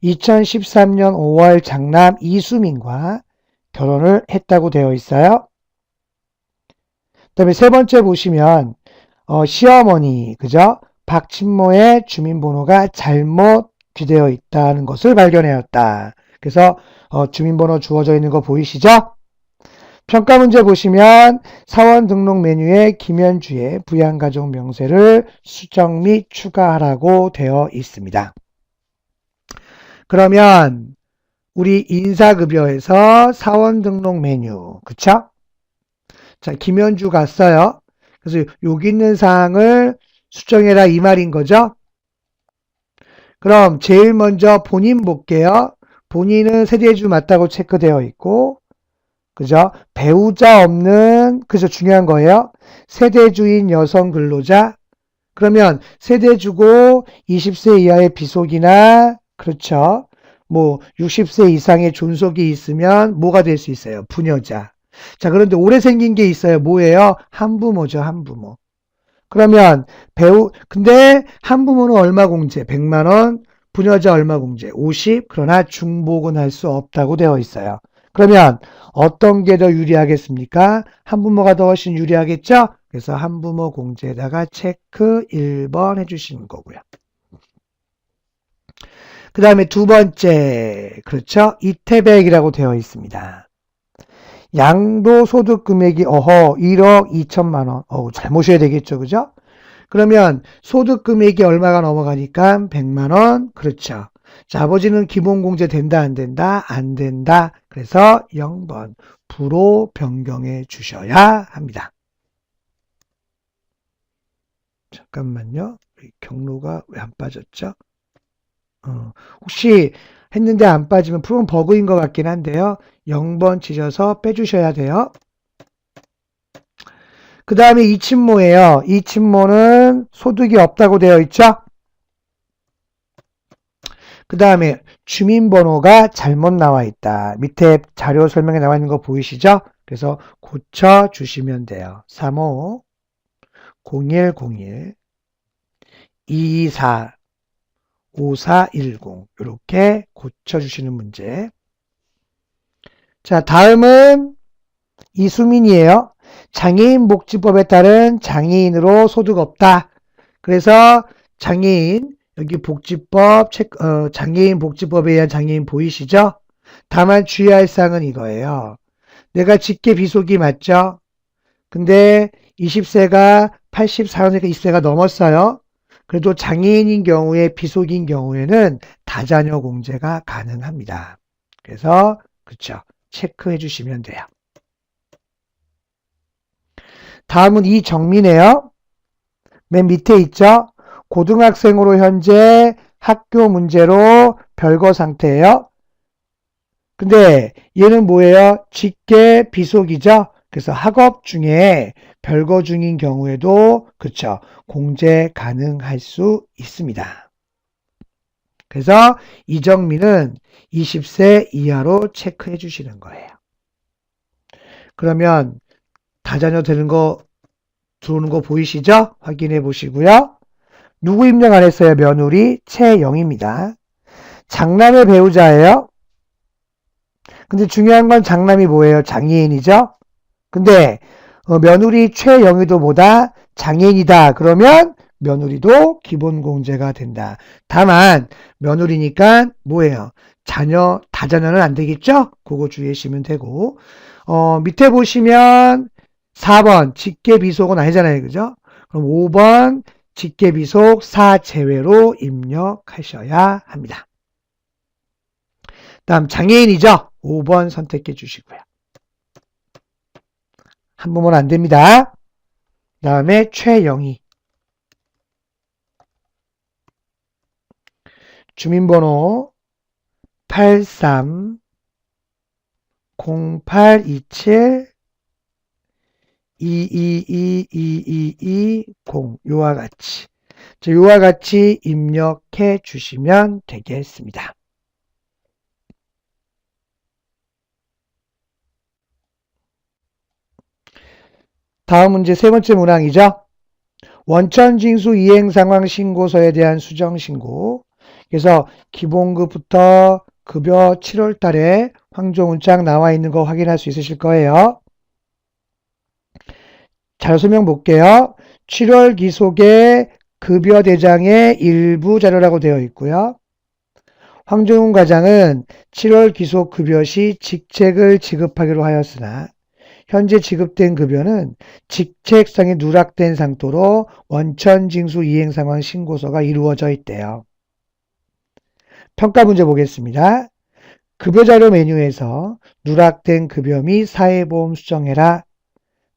2013년 5월 장남 이수민과 결혼을 했다고 되어 있어요. 그 다음에 세 번째 보시면 시어머니 그죠? 박친모의 주민번호가 잘못 기되어 있다는 것을 발견하였다. 그래서 주민번호 주어져 있는 거 보이시죠? 평가 문제 보시면 사원 등록 메뉴에 김현주의 부양가족 명세를 수정 및 추가하라고 되어 있습니다. 그러면 우리 인사급여에서 사원 등록 메뉴 그쵸? 자, 김현주 갔어요. 그래서 여기 있는 사항을 수정해라 이 말인 거죠. 그럼 제일 먼저 본인 볼게요. 본인은 세대주 맞다고 체크되어 있고 그죠? 배우자 없는 그죠? 중요한 거예요. 세대주인 여성 근로자 그러면 세대주고 20세 이하의 비속이나 그렇죠? 뭐 60세 이상의 존속이 있으면 뭐가 될 수 있어요? 부녀자. 자, 그런데 오래 생긴 게 있어요. 뭐예요? 한부모죠, 한부모. 그러면 근데 한부모는 얼마 공제? 100만 원, 부녀자 얼마 공제? 50. 그러나 중복은 할 수 없다고 되어 있어요. 그러면 어떤 게 더 유리하겠습니까? 한부모가 더 훨씬 유리하겠죠? 그래서 한부모 공제에다가 체크 1번 해주시는 거고요. 그 다음에 두 번째, 그렇죠? 이태백이라고 되어 있습니다. 양도소득 금액이 1억 2천만 원. 잘 모셔야 되겠죠, 그죠? 그러면 소득 금액이 얼마가 넘어가니까 100만 원. 그렇죠. 자, 아버지는 기본공제 된다, 안 된다? 안 된다. 그래서 0번 부로 변경해 주셔야 합니다. 잠깐만요. 경로가 왜 안 빠졌죠? 혹시 했는데 안 빠지면 풀은 버그인 것 같긴 한데요. 0번 치셔서 빼주셔야 돼요. 그 다음에 이친모예요. 이친모는 소득이 없다고 되어 있죠. 그 다음에 주민번호가 잘못 나와 있다. 밑에 자료 설명에 나와 있는 거 보이시죠? 그래서 고쳐주시면 돼요. 35 0101 224 5410 이렇게 고쳐주시는 문제. 자, 다음은 이수민이에요. 장애인복지법에 따른 장애인으로 소득 없다. 그래서 장애인 여기 복지법 장애인 복지법에 의한 장애인 보이시죠? 다만 주의할 사항은 이거예요. 내가 직계 비속이 맞죠? 근데 20세가 84년생이니까 20세가 넘었어요. 그래도 장애인인 경우에 비속인 경우에는 다자녀 공제가 가능합니다. 그래서 그쵸, 체크해 주시면 돼요. 다음은 이정민이에요. 맨 밑에 있죠? 고등학생으로 현재 학교 문제로 별거 상태예요. 근데 얘는 뭐예요? 직계 비속이죠? 그래서 학업 중에 별거 중인 경우에도 그쵸, 공제 가능할 수 있습니다. 그래서 이정민은 20세 이하로 체크해 주시는 거예요. 그러면 다자녀 되는 거 들어오는 거 보이시죠? 확인해 보시고요. 누구 입력 안 했어요? 며느리 최영입니다. 장남의 배우자예요. 근데 중요한 건 장남이 뭐예요? 장애인이죠? 근데 며느리 최영희도 뭐다? 장애인이다. 그러면 며느리도 기본공제가 된다. 다만 며느리니까 뭐예요? 자녀, 다자녀는 안 되겠죠? 그거 주의하시면 되고 밑에 보시면 4번 직계비속은 아니잖아요. 그죠? 그럼 5번 직계비속 4 제외로 입력하셔야 합니다. 다음 장애인이죠? 5번 선택해 주시고요. 한 번만 안 됩니다. 다음에 최영희. 주민번호 83 0827 222220 요와 같이 입력해 주시면 되겠습니다. 다음 문제 세 번째 문항이죠. 원천징수 이행상황 신고서에 대한 수정신고. 그래서 기본급부터 급여 7월 달에 황조문장 나와 있는 거 확인할 수 있으실 거예요. 자료 설명 볼게요. 7월 기속의 급여 대장의 일부 자료라고 되어 있고요. 황종훈 과장은 7월 기속 급여 시 직책을 지급하기로 하였으나 현재 지급된 급여는 직책상에 누락된 상태로 원천징수 이행상황 신고서가 이루어져 있대요. 평가 문제 보겠습니다. 급여자료 메뉴에서 누락된 급여 및 사회보험 수정해라.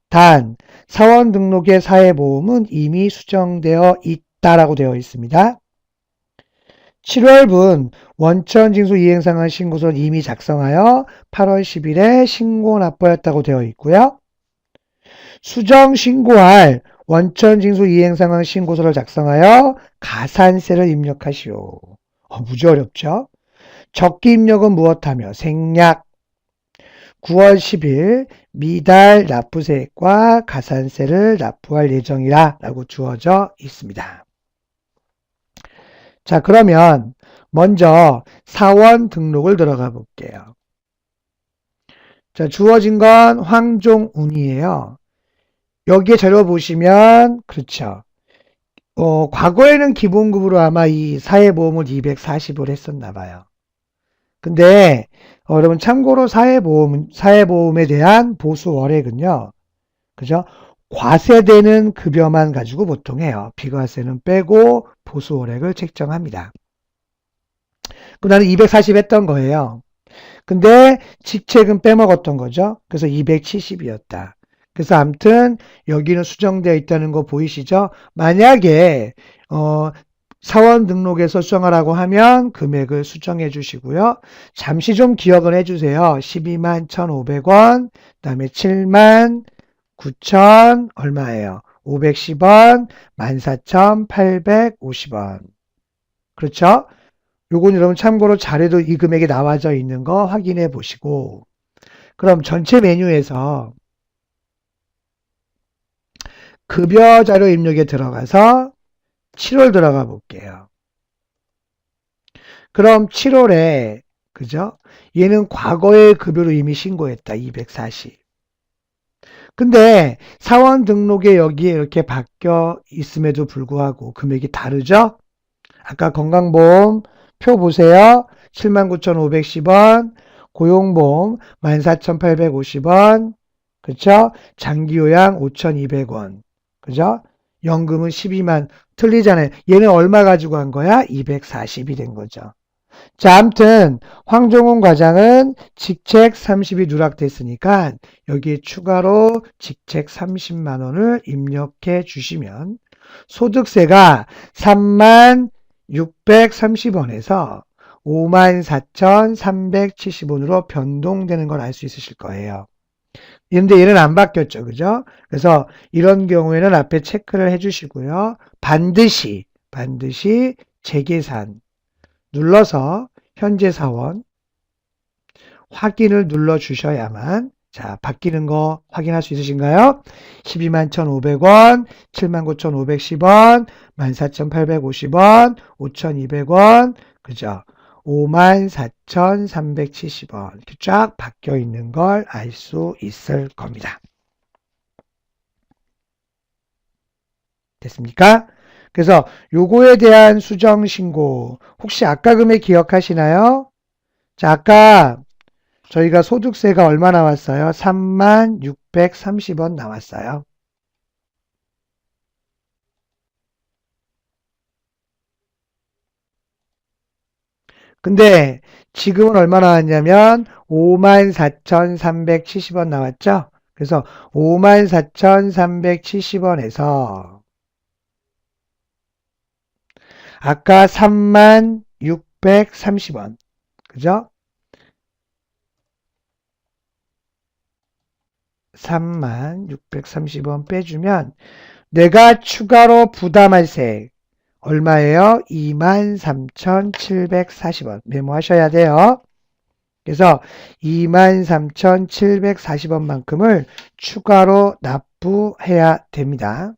단, 사원 등록의 사회보험은 이미 수정되어 있다라고 되어 있습니다. 7월분 원천징수 이행상황 신고서는 이미 작성하여 8월 10일에 신고 납부하였다고 되어 있고요. 수정 신고할 원천징수 이행상황 신고서를 작성하여 가산세를 입력하시오. 무지 어렵죠? 적기 입력은 무엇하며 생략 9월 10일 미달 납부세액과 가산세를 납부할 예정이라 라고 주어져 있습니다. 자, 그러면 먼저 사원 등록을 들어가 볼게요. 자, 주어진 건 황종운이에요. 여기에 자료 보시면 그렇죠. 과거에는 기본급으로 아마 이 사회보험을 240을 했었나 봐요. 근데 여러분 참고로 사회보험에 대한 보수 월액은요. 그죠? 과세되는 급여만 가지고 보통 해요. 비과세는 빼고 보수 월액을 책정합니다. 그럼 나는 240 했던 거예요. 근데 직책은 빼먹었던 거죠. 그래서 270이었다. 그래서 아무튼 여기는 수정되어 있다는 거 보이시죠? 만약에 사원 등록에서 수정하라고 하면 금액을 수정해 주시고요. 잠시 좀 기억을 해 주세요. 12만 1,500원, 그 다음에 7만 9천 얼마예요? 510원, 14,850원. 그렇죠? 요건 여러분 참고로 자료도 이 금액이 나와져 있는 거 확인해 보시고, 그럼 전체 메뉴에서 급여 자료 입력에 들어가서 7월 들어가 볼게요. 그럼 7월에 그죠? 얘는 과거의 급여로 이미 신고했다. 240. 근데 사원 등록에 여기에 이렇게 바뀌어 있음에도 불구하고 금액이 다르죠? 아까 건강보험 표 보세요. 79,510원, 고용보험 14,850원, 그쵸? 장기요양 5,200원, 그죠? 연금은 12만, 틀리잖아요. 얘는 얼마 가지고 한 거야? 240이 된 거죠. 자, 아무튼 황종훈 과장은 직책 30이 누락됐으니까 여기에 추가로 직책 30만 원을 입력해 주시면 소득세가 3만 630원에서 54,370원으로 변동되는 걸 알 수 있으실 거예요. 근데 얘는 안 바뀌었죠. 그죠? 그래서 이런 경우에는 앞에 체크를 해 주시고요. 반드시 재계산 눌러서 현재 사원 확인을 눌러 주셔야만 자, 바뀌는 거 확인할 수 있으신가요? 12만 1,500원, 79,510원, 14,850원, 5,200원, 그죠? 54,370원 이렇게 쫙 바뀌어 있는 걸 알 수 있을 겁니다. 됐습니까? 그래서 요거에 대한 수정 신고 혹시 아까 금액 기억하시나요? 자, 아까 저희가 소득세가 얼마 나왔어요? 3만 630원 나왔어요. 근데 지금은 얼마 나왔냐면 54,370원 나왔죠? 그래서 54,370원에서 아까 3만 630원 그죠? 3만 630원 빼주면 내가 추가로 부담할 세액 얼마예요? 23,740원 메모하셔야 돼요. 그래서 23,740원만큼을 추가로 납부해야 됩니다.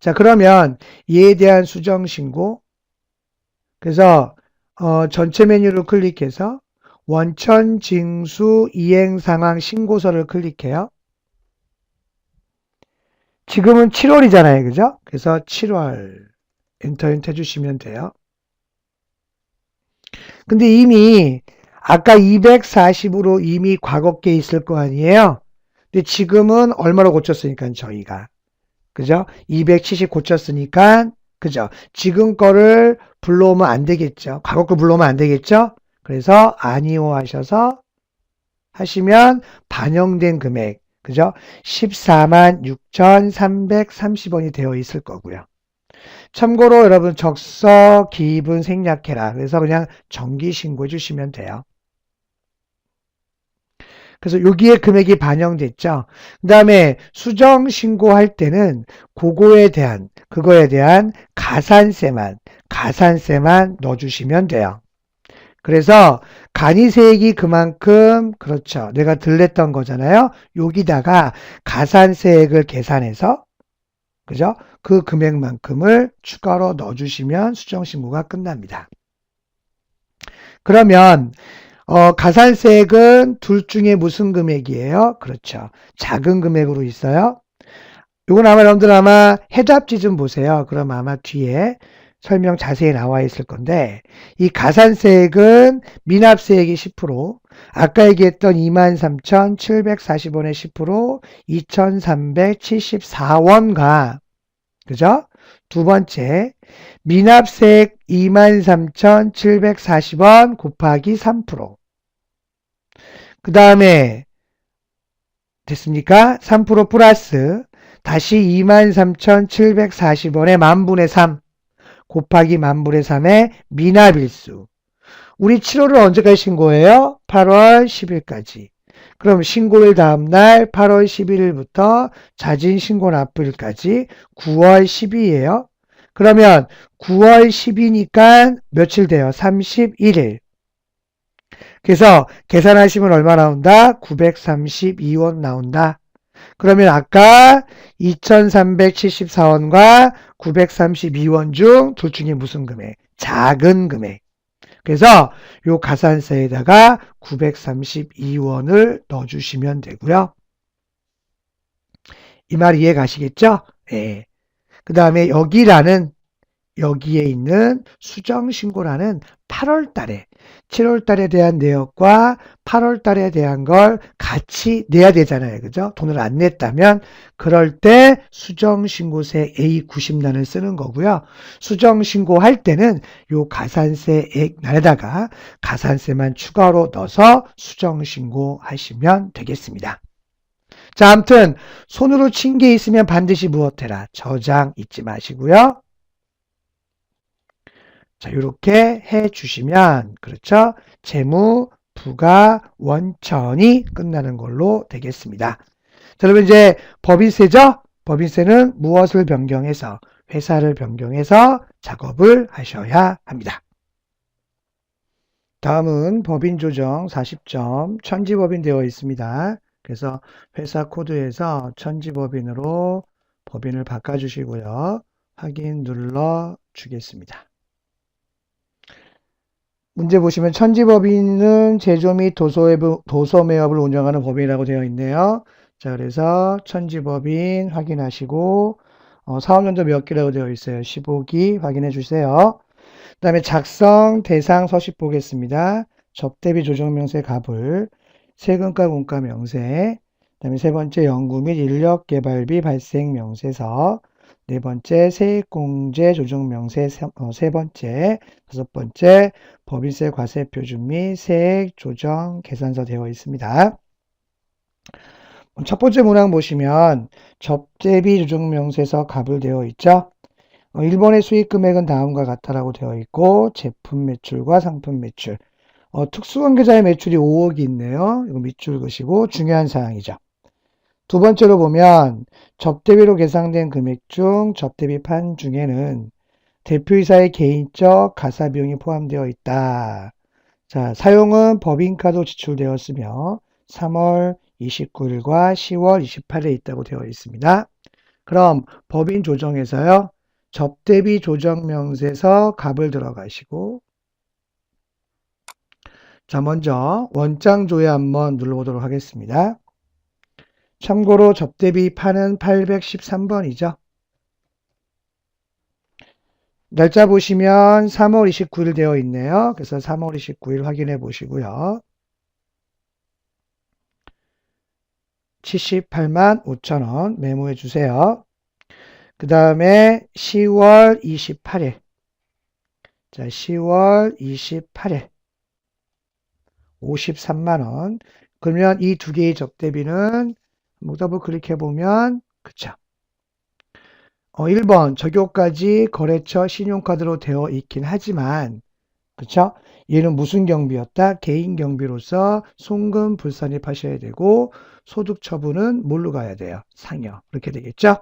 자, 그러면 이에 대한 수정 신고. 그래서 전체 메뉴를 클릭해서 원천 징수 이행 상황 신고서를 클릭해요. 지금은 7월이잖아요. 그죠? 그래서 7월 엔터 해주시면 돼요. 근데 이미 아까 240으로 이미 과거께 있을 거 아니에요? 근데 지금은 얼마로 고쳤으니까 저희가 그죠? 270 고쳤으니까 그죠? 지금 거를 불러오면 안 되겠죠? 과거 거 불러오면 안 되겠죠? 그래서 아니오 하셔서 하시면 반영된 금액 그죠? 14만 6,330원이 되어 있을 거고요. 참고로 여러분 적서 기입은 생략해라. 그래서 그냥 정기 신고해 주시면 돼요. 그래서 여기에 금액이 반영됐죠. 그 다음에 수정 신고할 때는 그거에 대한 가산세만 넣어주시면 돼요. 그래서 간이세액이 그만큼 그렇죠. 내가 들랬던 거잖아요. 여기다가 가산세액을 계산해서 그죠? 그 금액만큼을 추가로 넣어주시면 수정신고가 끝납니다. 그러면 가산세액은 둘 중에 무슨 금액이에요? 그렇죠. 작은 금액으로 있어요. 이건 아마 여러분들 아마 해답지 좀 보세요. 그럼 아마 뒤에 설명 자세히 나와 있을 건데 이 가산세액은 미납세액이 10%, 아까 얘기했던 23,740원의 10%, 2,374원과 그죠? 두 번째 미납세액 23,740원 곱하기 3%. 그 다음에 됐습니까? 3% 플러스 다시 23,740원에 만분의 3 곱하기 만분의 3의 미납일수. 우리 7월을 언제까지 신고해요? 8월 10일까지. 그럼 신고일 다음날 8월 11일부터 자진 신고 납부일까지 9월 10일이에요. 그러면 9월 10이니까 며칠 돼요? 31일. 그래서 계산하시면 얼마 나온다? 932원 나온다. 그러면 아까 2374원과 932원 중 둘 중에 무슨 금액? 작은 금액. 그래서 요 가산세에다가 932원을 넣어주시면 되고요. 이 말 이해 가시겠죠? 예. 그 다음에 여기에 있는 수정신고라는 8월 달에 7월 달에 대한 내역과 8월 달에 대한 걸 같이 내야 되잖아요. 그죠? 돈을 안 냈다면 그럴 때 수정신고세 A90난을 쓰는 거고요. 수정신고할 때는 요 가산세액난에다가 가산세만 추가로 넣어서 수정신고 하시면 되겠습니다. 자, 아무튼 손으로 친 게 있으면 반드시 무엇해라? 저장 잊지 마시고요. 자, 이렇게 해 주시면, 그렇죠? 재무, 부가, 원천이 끝나는 걸로 되겠습니다. 자, 그러면 이제 법인세죠? 법인세는 무엇을 변경해서, 회사를 변경해서 작업을 하셔야 합니다. 다음은 법인조정 40점, 천지법인 되어 있습니다. 그래서 회사 코드에서 천지법인으로 법인을 바꿔주시고요. 확인 눌러 주겠습니다. 문제 보시면 천지법인은 제조 및 도소매업을 운영하는 법인이라고 되어 있네요. 자, 그래서 천지법인 확인하시고 사업연도 몇 기라고 되어 있어요? 15기 확인해 주세요. 그 다음에 작성 대상 서식 보겠습니다. 접대비 조정명세 가불, 세금과 공과 명세, 그 다음에 세 번째 연구 및 인력개발비 발생 명세서, 네 번째 세액공제 조정명세 세 번째, 다섯 번째 법인세 과세표준 및 세액 조정 계산서 되어 있습니다. 첫 번째 문항 보시면 접대비 조정명세서 가불되어 있죠. 1번의 수익금액은 다음과 같다라고 되어 있고 제품 매출과 상품 매출 특수관계자의 매출이 5억이 있네요. 이거 밑줄 그시고 중요한 사항이죠. 두 번째로 보면 접대비로 계상된 금액 중 접대비판 중에는 대표이사의 개인적 가사비용이 포함되어 있다. 자, 사용은 법인카드 지출되었으며 3월 29일과 10월 28일에 있다고 되어 있습니다. 그럼 법인 조정에서요. 접대비 조정명세서 값을 들어가시고 자, 먼저 원장 조회 한번 눌러보도록 하겠습니다. 참고로 접대비 판은 813번이죠. 날짜 보시면 3월 29일 되어 있네요. 그래서 3월 29일 확인해 보시고요. 78만 5천원 메모해 주세요. 그 다음에 10월 28일. 자, 10월 28일. 53만원. 그러면 이 두 개의 접대비는 더블 클릭해 보면, 그쵸. 1번, 적용까지 거래처 신용카드로 되어 있긴 하지만, 그쵸? 얘는 무슨 경비였다? 개인 경비로서 송금 불산입하셔야 되고, 소득 처분은 뭘로 가야 돼요? 상여. 이렇게 되겠죠?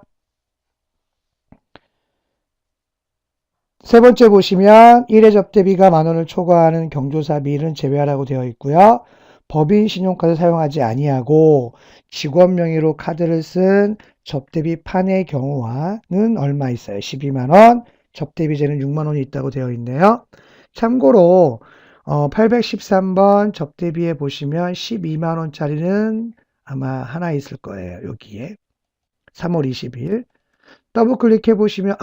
세 번째 보시면 1회 접대비가 만원을 초과하는 경조사비는 제외하라고 되어 있고요. 법인 신용카드 사용하지 아니하고 직원 명의로 카드를 쓴 접대비 판의 경우와는 얼마 있어요? 12만원, 접대비제는 6만원이 있다고 되어 있네요. 참고로 813번 접대비에 보시면 12만원짜리는 아마 하나 있을 거예요. 여기에 3월 20일 더블 클릭해 보시면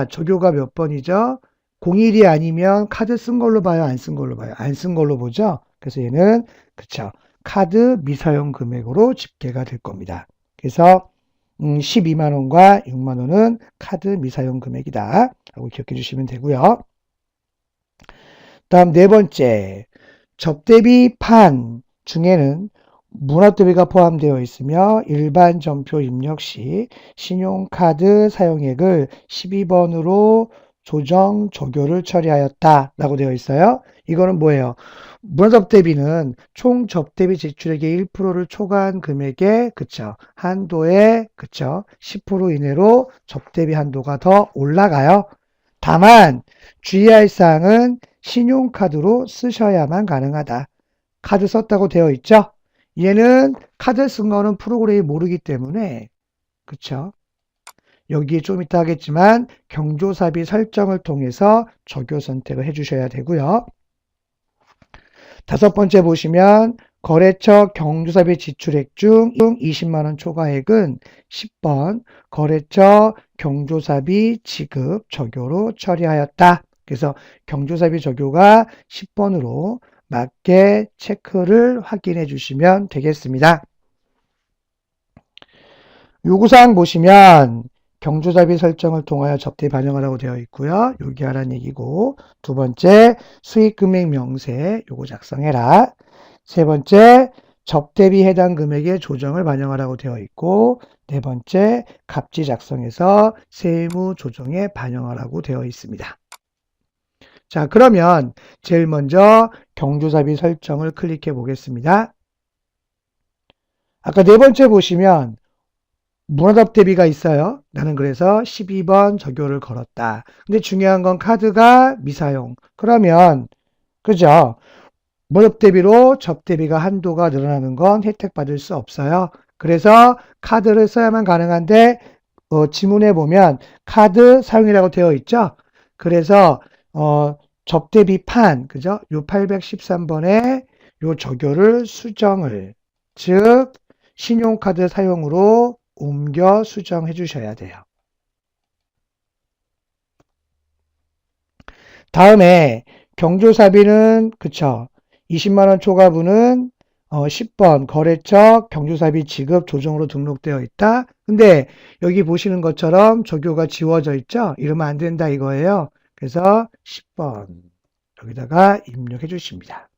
조교가 몇 번이죠? 01이 아니면 카드 쓴 걸로 봐요? 안 쓴 걸로 봐요? 안 쓴 걸로 보죠? 그래서 얘는 그쵸 카드 미사용 금액으로 집계가 될 겁니다. 그래서 12만원과 6만원은 카드 미사용 금액이다 라고 기억해 주시면 되고요. 다음 네 번째 접대비 판 중에는 문화대비가 포함되어 있으며 일반 전표 입력 시 신용카드 사용액을 12번으로 조정 조교를 처리하였다 라고 되어 있어요. 이거는 뭐예요? 문화접대비는 총 접대비 지출액의 1%를 초과한 금액에 그쵸 한도에 그쵸 10% 이내로 접대비 한도가 더 올라가요. 다만 주의할 사항은 신용카드로 쓰셔야만 가능하다. 카드 썼다고 되어 있죠? 얘는 카드 쓴 거는 프로그램이 모르기 때문에 그쵸? 여기에 좀 이따 하겠지만 경조사비 설정을 통해서 적용 선택을 해주셔야 되고요. 다섯 번째 보시면 거래처 경조사비 지출액 중 20만원 초과액은 10번 거래처 경조사비 지급 적용으로 처리하였다. 그래서 경조사비 적용가 10번으로 맞게 체크를 확인해 주시면 되겠습니다. 요구사항 보시면 경조사비 설정을 통하여 접대 반영하라고 되어 있고요. 여기 하라는 얘기고 두 번째 수익금액 명세 요거 작성해라. 세 번째 접대비 해당 금액의 조정을 반영하라고 되어 있고 네 번째 갑지 작성해서 세무 조정에 반영하라고 되어 있습니다. 자, 그러면 제일 먼저 경조사비 설정을 클릭해 보겠습니다. 아까 네 번째 보시면 문화답 대비가 있어요. 나는 그래서 12번 적용을 걸었다. 근데 중요한 건 카드가 미사용. 그러면 그죠? 문화답 대비로 접대비가 한도가 늘어나는 건 혜택 받을 수 없어요. 그래서 카드를 써야만 가능한데 지문에 보면 카드 사용이라고 되어 있죠. 그래서 접대비판 그죠? 요 813번에 요 적용을 수정을 즉 신용카드 사용으로 옮겨 수정해 주셔야 돼요. 다음에 경조사비는 그쵸 20만원 초과분은 10번 거래처 경조사비 지급 조정으로 등록되어 있다. 근데 여기 보시는 것처럼 조교가 지워져 있죠. 이러면 안 된다 이거예요. 그래서 10번 여기다가 입력해 주십니다.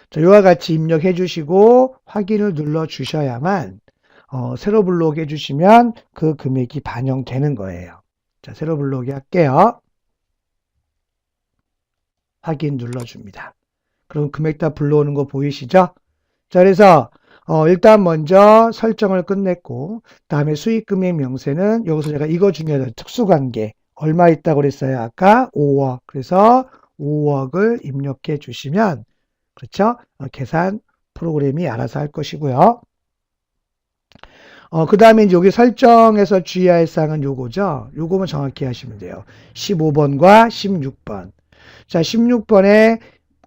자, 이와 같이 입력해 주시고 확인을 눌러 주셔야만 세로 블록 해주시면 그 금액이 반영되는 거예요. 자, 세로 블록이 할게요. 확인 눌러줍니다. 그럼 금액 다 불러오는 거 보이시죠? 자, 그래서 일단 먼저 설정을 끝냈고 다음에 수익금액 명세는 여기서 제가 이거 중요하다. 특수관계 얼마 있다고 그랬어요? 아까 5억. 그래서 5억을 입력해 주시면 그렇죠? 계산 프로그램이 알아서 할 것이고요. 그 다음에 여기 설정에서 주의할 사항은 요거죠. 요거만 정확히 하시면 돼요. 15번과 16번. 자, 16번의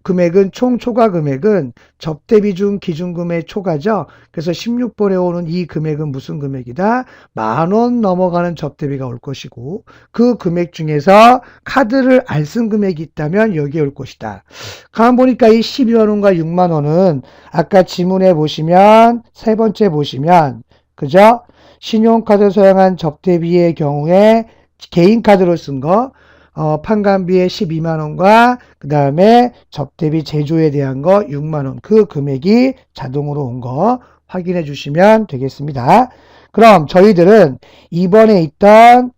금액은 총 초과 금액은 접대비 중 기준금액 초과죠. 그래서 16번에 오는 이 금액은 무슨 금액이다? 10,000원 넘어가는 접대비가 올 것이고 그 금액 중에서 카드를 안 쓴 금액이 있다면 여기에 올 것이다. 가만 보니까 이 12만원과 6만원은 아까 지문에 보시면 세 번째 보시면 그죠? 신용카드 사용한 접대비의 경우에 개인카드로 쓴 거 판관비에 12만원과 그 다음에 접대비 제조에 대한 거 6만원 그 금액이 자동으로 온 거 확인해 주시면 되겠습니다. 그럼 저희들은 2번에 있던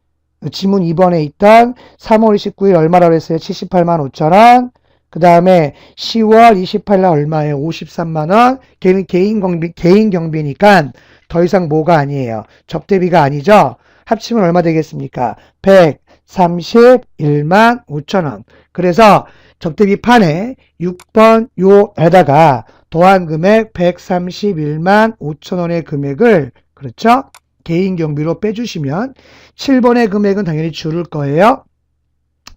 지문 2번에 있던 3월 29일 얼마라고 했어요? 78만 5천원 그 다음에 10월 28일 얼마예요? 53만원 걔는 개인 경비니까 더 이상 뭐가 아니에요? 접대비가 아니죠? 합치면 얼마 되겠습니까? 131만 5천원. 그래서 접대비 판에 6번 요에다가 더한 금액 131만 5천원의 금액을 그렇죠? 개인 경비로 빼주시면 7번의 금액은 당연히 줄을 거예요.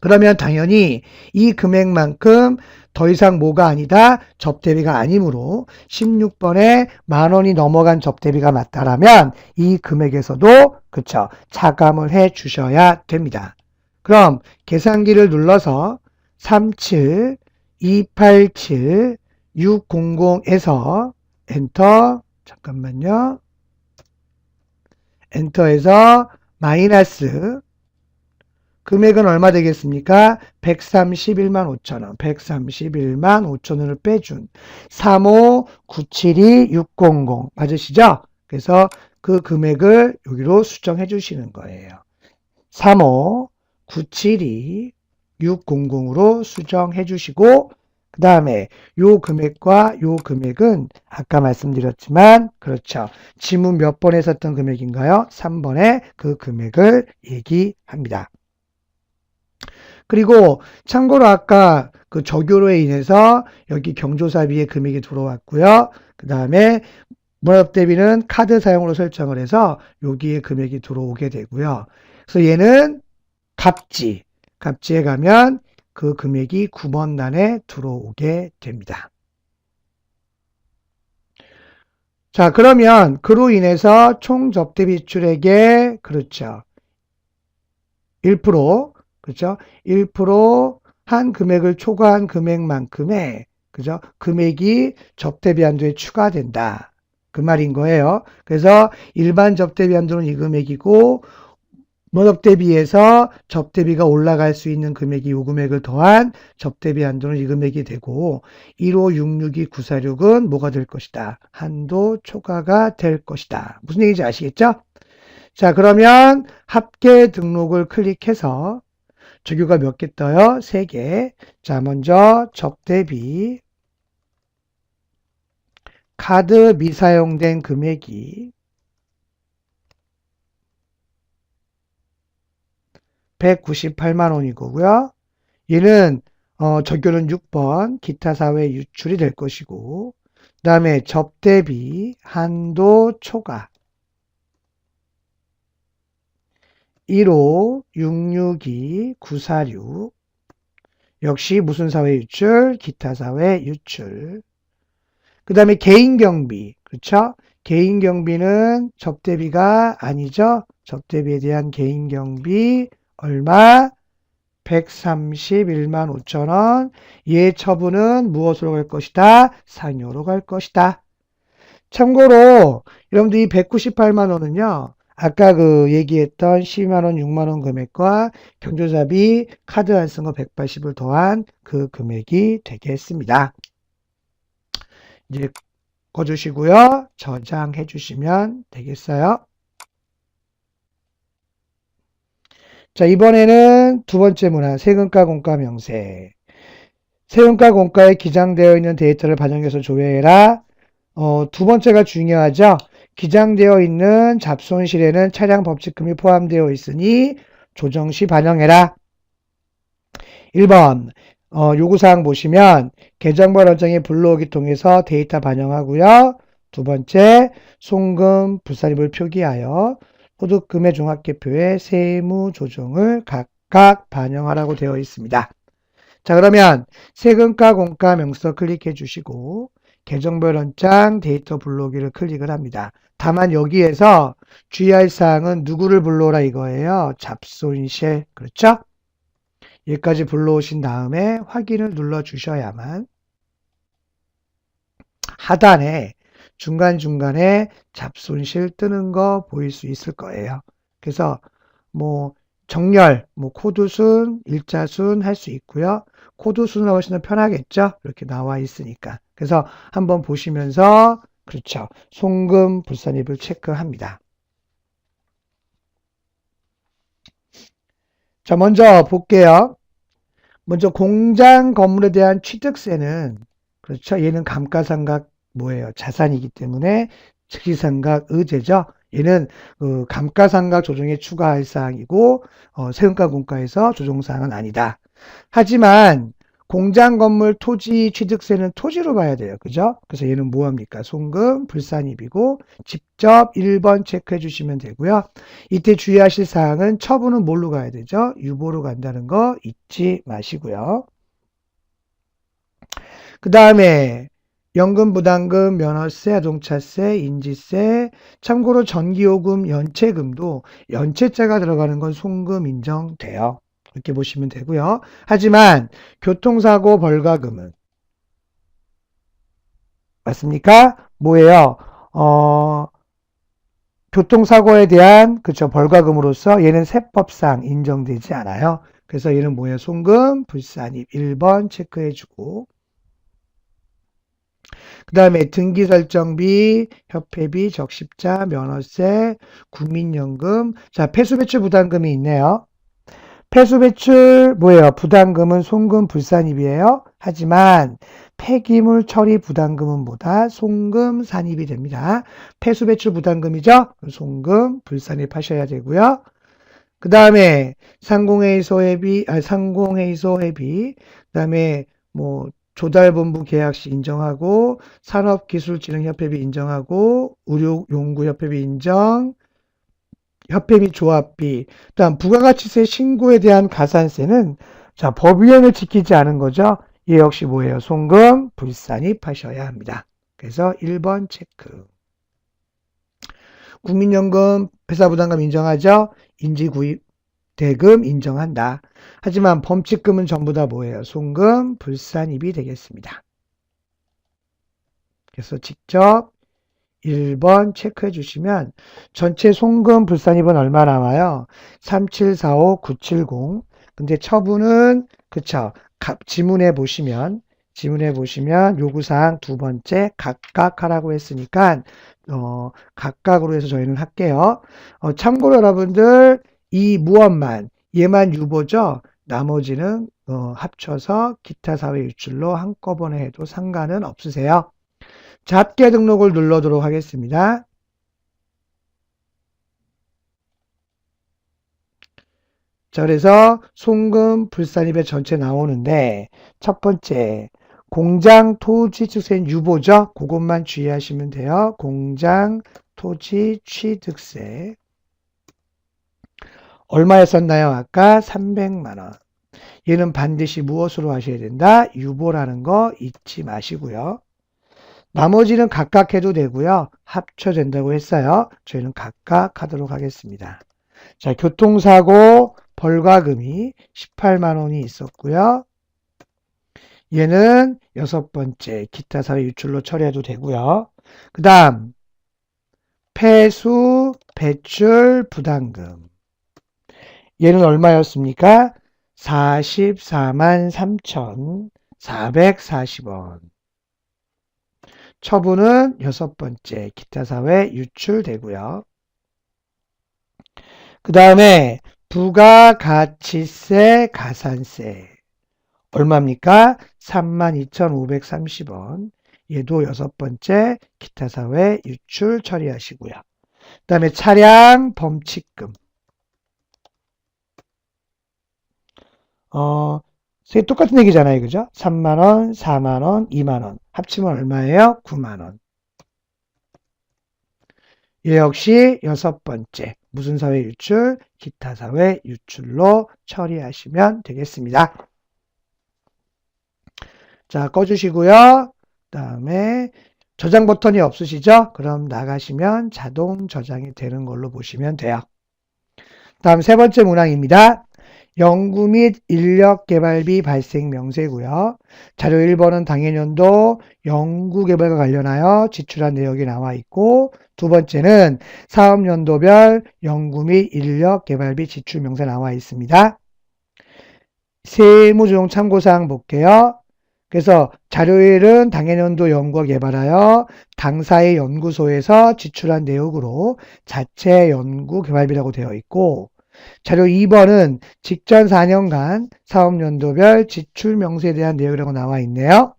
그러면 당연히 이 금액만큼 더 이상 뭐가 아니다? 접대비가 아니므로 16번에 10,000원이 넘어간 접대비가 맞다라면 이 금액에서도 그쵸 차감을 해 주셔야 됩니다. 그럼 계산기를 눌러서 37 287 600에서 엔터 잠깐만요. 엔터에서 마이너스 금액은 얼마 되겠습니까? 131만 5천원. 131만 5천원을 빼준 35972-600 맞으시죠? 그래서 그 금액을 여기로 수정해 주시는 거예요. 35972-600으로 수정해 주시고 그 다음에 요 금액과 요 금액은 아까 말씀드렸지만 그렇죠. 지문 몇 번에 썼던 금액인가요? 3번에 그 금액을 얘기합니다. 그리고 참고로 아까 그 저교로에 인해서 여기 경조사비의 금액이 들어왔고요. 그 다음에 무납 대비는 카드 사용으로 설정을 해서 여기에 금액이 들어오게 되고요. 그래서 얘는 갑지에 가면 그 금액이 9번 단에 들어오게 됩니다. 자, 그러면 그로 인해서 총 접대 비출액의 그렇죠. 1% 그렇죠? 1%한 금액을 초과한 금액만큼의 그죠? 금액이 접대비 한도에 추가된다. 그 말인 거예요. 그래서 일반 접대비 한도는 이 금액이고 무접대비에서 접대비가 올라갈 수 있는 금액이 이 금액을 더한 접대비 한도는 이 금액이 되고 15662-946은 뭐가 될 것이다. 한도 초과가 될 것이다. 무슨 얘기인지 아시겠죠? 자, 그러면 합계 등록을 클릭해서 조교가 몇 개 떠요? 3개. 자, 먼저 접대비 카드 미사용된 금액이 198만 원이고요. 얘는 적교는 6번 기타 사회 유출이 될 것이고 그 다음에 접대비 한도 초과 15662-946 역시 무슨 사회 유출? 기타 사회 유출. 그 다음에 개인경비 그렇죠? 개인경비는 접대비가 아니죠? 접대비에 대한 개인경비 얼마? 131만 5천원. 얘 처분은 무엇으로 갈 것이다? 상여로 갈 것이다. 참고로 여러분들 이 198만 원은요. 아까 그 얘기했던 12만 원, 6만 원 금액과 경조사비 카드 안 쓴 거 180을 더한 그 금액이 되겠습니다. 이제 꺼주시고요. 저장해 주시면 되겠어요. 자, 이번에는 두 번째 문항, 세금과 공과 명세. 세금과 공과에 기장되어 있는 데이터를 반영해서 조회해라. 두 번째가 중요하죠. 기장되어 있는 잡손실에는 차량 법칙금이 포함되어 있으니 조정시 반영해라. 1번 요구사항 보시면 계정번 원장이 불러오기 통해서 데이터 반영하고요. 두 번째 송금 불산입을 표기하여 소득금의 종합계표에 세무 조정을 각각 반영하라고 되어 있습니다. 자, 그러면 세금과 공과 명서 클릭해 주시고 계정별 원장 데이터 불러오기를 클릭을 합니다. 다만 여기에서 주의할 사항은 누구를 불러오라 이거예요. 잡손실. 그렇죠? 여기까지 불러오신 다음에 확인을 눌러 주셔야만 하단에 중간중간에 잡손실 뜨는 거 보일 수 있을 거예요. 그래서 뭐 정렬, 뭐 코드순, 일자순 할 수 있고요. 코드순은 훨씬 더 편하겠죠? 이렇게 나와 있으니까. 그래서 한번 보시면서 그렇죠. 송금 불산입을 체크합니다. 자, 먼저 볼게요. 먼저 공장 건물에 대한 취득세는 그렇죠. 얘는 감가상각 뭐예요? 자산이기 때문에 즉시상각 의제죠. 얘는 감가상각 조정에 추가할 사항이고 세금과 공과에서 조정사항은 아니다. 하지만 공장 건물 토지 취득세는 토지로 봐야 돼요. 그죠? 그래서 얘는 뭐합니까? 송금 불산입이고 직접 1번 체크해 주시면 되고요. 이때 주의하실 사항은 처분은 뭘로 가야 되죠? 유보로 간다는 거 잊지 마시고요. 그 다음에 연금, 부담금, 면허세, 자동차세, 인지세, 참고로 전기요금, 연체금도 연체자가 들어가는 건 송금 인정돼요. 이렇게 보시면 되고요. 하지만 교통사고 벌가금은 맞습니까? 뭐예요? 교통사고에 대한 그쵸 벌과금으로서 얘는 세법상 인정되지 않아요. 그래서 얘는 뭐예요? 송금, 불산입 1번 체크해주고 그 다음에 등기설정비, 협회비, 적십자, 면허세, 국민연금 자 폐수배출 부담금이 있네요. 폐수배출 뭐예요? 부담금은 송금, 불산입이에요. 하지만 폐기물 처리 부담금은 뭐다? 송금, 산입이 됩니다. 폐수배출 부담금이죠? 송금, 불산입 하셔야 되고요. 그 다음에 상공회의소 회비, 상공회의소 회비, 그 다음에 뭐 조달본부 계약시 인정하고 산업기술진흥협회비 인정하고 의료연구협회비 인정, 협회 및 조합비, 그다음 부가가치세 신고에 대한 가산세는 자 법위행을 지키지 않은 거죠. 얘 역시 뭐예요? 송금, 불산입 하셔야 합니다. 그래서 1번 체크. 국민연금 회사부담금 인정하죠? 인지구입 대금 인정한다. 하지만 범칙금은 전부 다 뭐예요? 송금, 불산입이 되겠습니다. 그래서 직접 1번 체크해 주시면 전체 송금 불산입은 얼마 남아요? 3745970. 근데 처분은 그쵸. 지문에 보시면 요구사항 두 번째 각각 하라고 했으니까 각각으로 해서 저희는 할게요. 참고로 여러분들 이 무언만 얘만 유보죠. 나머지는 합쳐서 기타 사회 유출로 한꺼번에 해도 상관은 없으세요. 잡게 등록을 눌러도록 하겠습니다. 자, 그래서 송금 불산입에 전체 나오는데 첫 번째 공장 토지 취득세 유보죠. 그것만 주의하시면 돼요. 공장 토지 취득세 얼마였었나요? 아까 300만 원. 얘는 반드시 무엇으로 하셔야 된다? 유보라는 거 잊지 마시고요. 나머지는 각각 해도 되고요. 합쳐 된다고 했어요. 저희는 각각 하도록 하겠습니다. 자, 교통사고 벌과금이 18만 원이 있었고요. 얘는 여섯 번째 기타 사회 유출로 처리해도 되고요. 그 다음 폐수 배출 부담금 얘는 얼마였습니까? 44만 3,440원. 처분은 여섯 번째 기타 사회 유출되고요. 그 다음에 부가가치세 가산세 얼마입니까? 32,530원. 얘도 여섯 번째 기타 사회 유출 처리하시고요. 그 다음에 차량 범칙금 똑같은 얘기잖아요. 그죠? 3만원, 4만원, 2만원. 합치면 얼마예요? 9만원. 얘 역시 여섯 번째. 무슨 사회 유출? 기타 사회 유출로 처리하시면 되겠습니다. 자, 꺼주시고요. 그 다음에 저장 버튼이 없으시죠? 그럼 나가시면 자동 저장이 되는 걸로 보시면 돼요. 다음 세 번째 문항입니다. 연구 및 인력개발비 발생 명세고요. 자료 1번은 당해년도 연구개발과 관련하여 지출한 내역이 나와 있고 두 번째는 사업연도별 연구 및 인력개발비 지출 명세 나와 있습니다. 세무조정 참고사항 볼게요. 그래서 자료 1은 당해년도 연구와 개발하여 당사의 연구소에서 지출한 내역으로 자체 연구개발비라고 되어 있고 자료 2번은 직전 4년간 사업연도별 지출 명세에 대한 내용이라고 나와 있네요.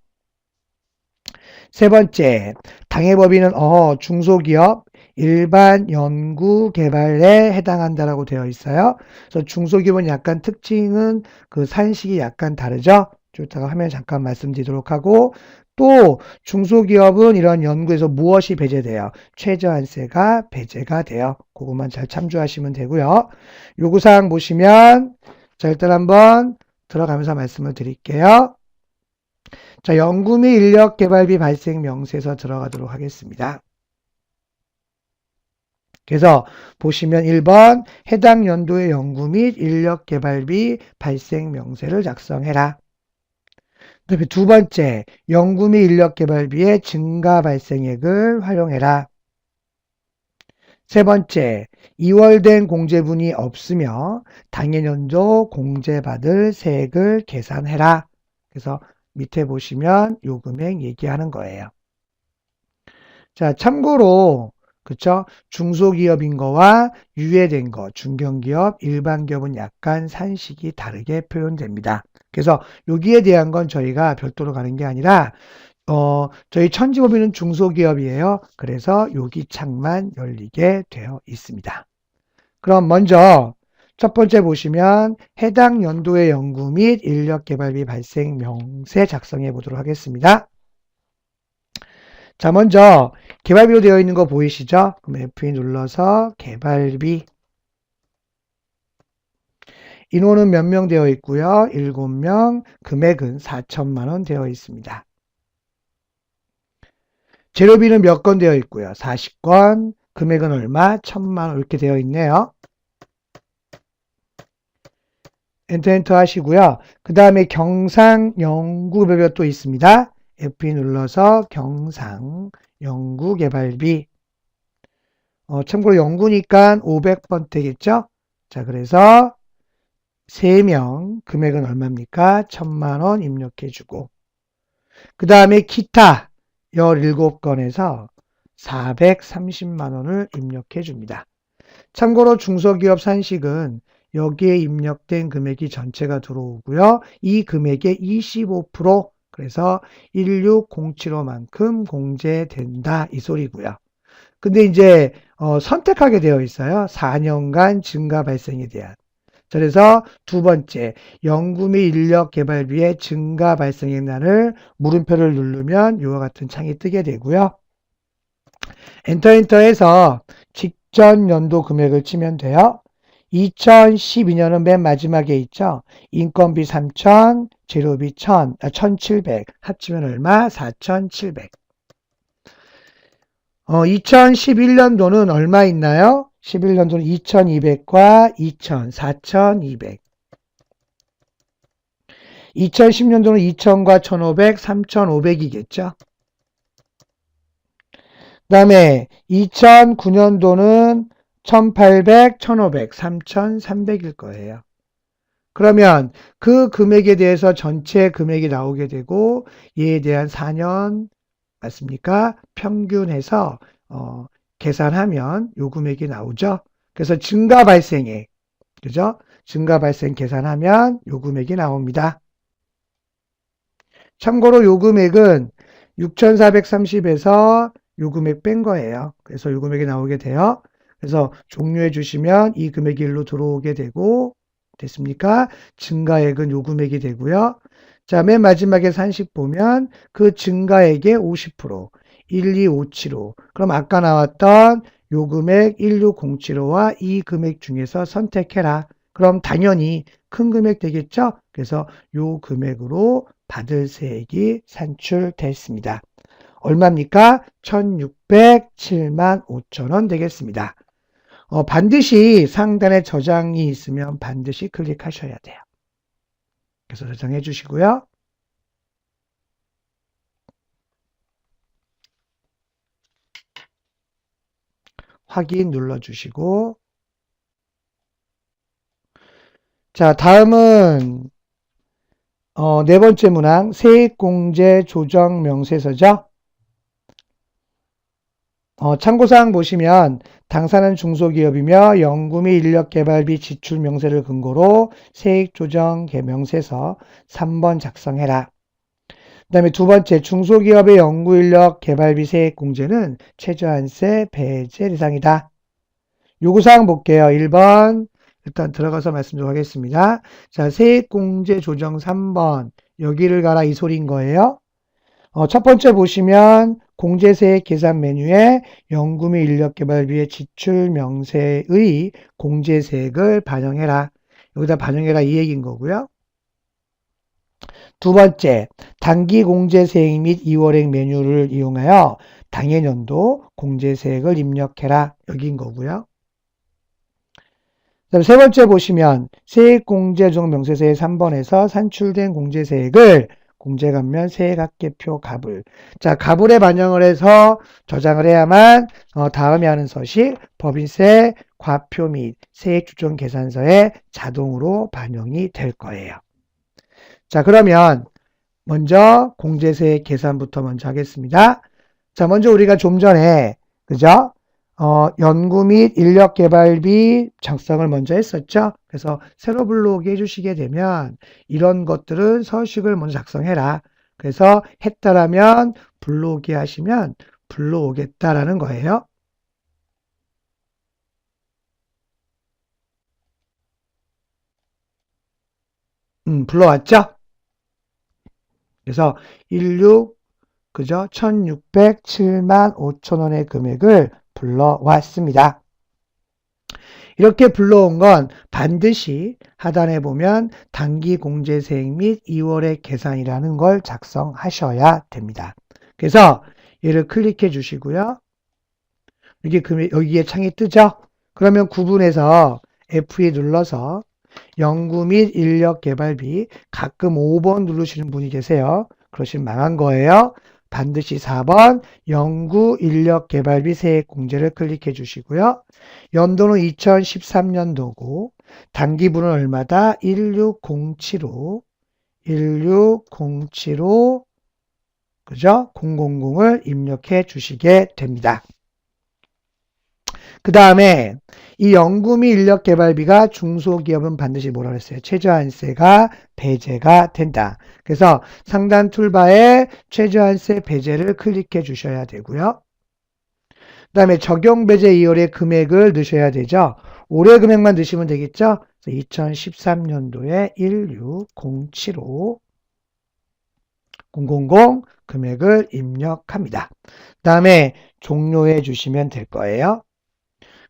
세 번째, 당해법인은 중소기업 일반 연구 개발에 해당한다라고 되어 있어요. 그래서 중소기업은 약간 특징은 그 산식이 약간 다르죠. 좀 이따가 화면 잠깐 말씀드리도록 하고 또 중소기업은 이런 연구에서 무엇이 배제돼요? 최저한세가 배제가 돼요. 그것만 잘 참조하시면 되고요. 요구사항 보시면 자 일단 한번 들어가면서 말씀을 드릴게요. 자, 연구 및 인력개발비 발생 명세서 들어가도록 하겠습니다. 그래서 보시면 1번 해당 연도의 연구 및 인력개발비 발생 명세를 작성해라. 그 다음에 두 번째, 연구 및 인력개발비의 증가 발생액을 활용해라. 세 번째, 2월 된 공제분이 없으며 당해년도 공제받을 세액을 계산해라. 그래서 밑에 보시면 요 금액 얘기하는 거예요. 자, 참고로 그쵸? 중소기업인 거와 유예된 거, 중견기업, 일반기업은 약간 산식이 다르게 표현됩니다. 그래서 여기에 대한 건 저희가 별도로 가는 게 아니라 저희 천지법인은 중소기업이에요. 그래서 여기 창만 열리게 되어 있습니다. 그럼 먼저 첫 번째 보시면 해당 연도의 연구 및 인력개발비 발생 명세 작성해 보도록 하겠습니다. 자, 먼저 개발비로 되어 있는 거 보이시죠? 그럼 F2 눌러서 개발비. 인원은 몇 명 되어 있고요? 7명. 금액은 4천만 원 되어 있습니다. 재료비는 몇 건 되어 있고요? 40건. 금액은 얼마? 1,000만 원 이렇게 되어 있네요. 엔터 하시고요. 그 다음에 경상 연구개발비가 또 있습니다. F2 눌러서 경상 연구개발비. 참고로 연구니까 500번 되겠죠? 자, 그래서 3명 금액은 얼마입니까? 1,000만 원 입력해주고 그 다음에 기타 17건에서 430만 원을 입력해줍니다. 참고로 중소기업 산식은 여기에 입력된 금액이 전체가 들어오고요. 이 금액의 25% 그래서 16075만큼 공제된다 이 소리고요. 근데 이제 선택하게 되어 있어요. 4년간 증가 발생에 대한. 그래서 두 번째, 연구 및 인력 개발비의 증가 발생의 날을 물음표를 누르면 이와 같은 창이 뜨게 되고요. 엔터해서 직전 연도 금액을 치면 돼요. 2012년은 맨 마지막에 있죠. 인건비 3,000, 재료비 1,700, 합치면 얼마? 4,700. 2011년도는 얼마 있나요? 11년도는 2,200과 2,000, 4,200. 2010년도는 2,000과 1,500, 3,500이겠죠. 그 다음에 2009년도는 1,800, 1,500, 3,300일 거예요. 그러면 그 금액에 대해서 전체 금액이 나오게 되고 이에 대한 4년 맞습니까? 평균해서 계산하면 요 금액이 나오죠. 그래서 증가 발생액, 그죠? 증가 발생 계산하면 요 금액이 나옵니다. 참고로 요 금액은 6,430에서 요 금액 뺀 거예요. 그래서 요 금액이 나오게 돼요. 그래서 종료해 주시면 이 금액이 일로 들어오게 되고 됐습니까? 증가액은 요 금액이 되고요. 자, 맨 마지막에 산식 보면 그 증가액의 50%, 12575. 그럼 아까 나왔던 요 금액 16075와 이 금액 중에서 선택해라. 그럼 당연히 큰 금액 되겠죠? 그래서 요 금액으로 받을 세액이 산출됐습니다. 얼마입니까? 1,607만 5천 원 되겠습니다. 반드시 상단에 저장이 있으면 반드시 클릭하셔야 돼요. 그래서 저장해 주시고요. 확인 눌러주시고 자, 다음은 네 번째 문항 세액공제 조정 명세서죠. 참고사항 보시면 당사는 중소기업이며 연구 및 인력개발비 지출 명세를 근거로 세액조정 명세서 3번 작성해라. 그 다음에 두 번째 중소기업의 연구인력 개발비 세액공제는 최저한세 배제 대상이다. 요구사항 볼게요. 1번 일단 들어가서 말씀 좀 하겠습니다. 자, 세액공제 조정 3번 여기를 가라 이 소리인 거예요. 첫 번째 보시면 공제세액 계산 메뉴에 연구 및 인력개발비의 지출 명세의 공제세액을 반영해라. 여기다 반영해라 이 얘기인 거고요. 두 번째, 단기 공제세액 및 2월액 메뉴를 이용하여 당해년도 공제세액을 입력해라. 여기인 거고요. 그다음 세 번째 보시면 세액공제조정 명세서의 3번에서 산출된 공제세액을 공제감면 세액합계표 가불. 자, 가불에 반영을 해서 저장을 해야만 다음에 하는 서식 법인세 과표 및 세액주종 계산서에 자동으로 반영이 될 거예요. 자, 그러면 먼저 공제세액 계산부터 먼저 하겠습니다. 자, 먼저 우리가 좀 전에 그죠? 연구 및 인력개발비 작성을 먼저 했었죠. 그래서 세로 불러오기 해주시게 되면 이런 것들은 서식을 먼저 작성해라. 그래서 했다라면 불러오기 하시면 불러오겠다라는 거예요. 불러왔죠? 그래서 16 그죠? 1607만 5천원의 금액을 불러왔습니다. 이렇게 불러온 건 반드시 하단에 보면 단기 공제세액 및 2월의 계산이라는 걸 작성하셔야 됩니다. 그래서 얘를 클릭해 주시고요. 여기에 창이 뜨죠? 그러면 구분해서 F2 눌러서 연구 및 인력 개발비 가끔 5번 누르시는 분이 계세요. 그러시면 망한 거예요. 반드시 4번 연구 인력 개발비 세액 공제를 클릭해 주시고요. 연도는 2013년도고 단기분은 얼마다? 16075 16075 그죠? 000을 입력해 주시게 됩니다. 그 다음에 이 연구 및 인력 개발비가 중소기업은 반드시 뭐라 그랬어요? 최저한세가 배제가 된다. 그래서 상단 툴바에 최저한세 배제를 클릭해 주셔야 되고요. 그 다음에 적용 배제 2월의 금액을 넣으셔야 되죠. 올해 금액만 넣으시면 되겠죠. 2013년도에 16075 000 금액을 입력합니다. 그 다음에 종료해 주시면 될 거예요.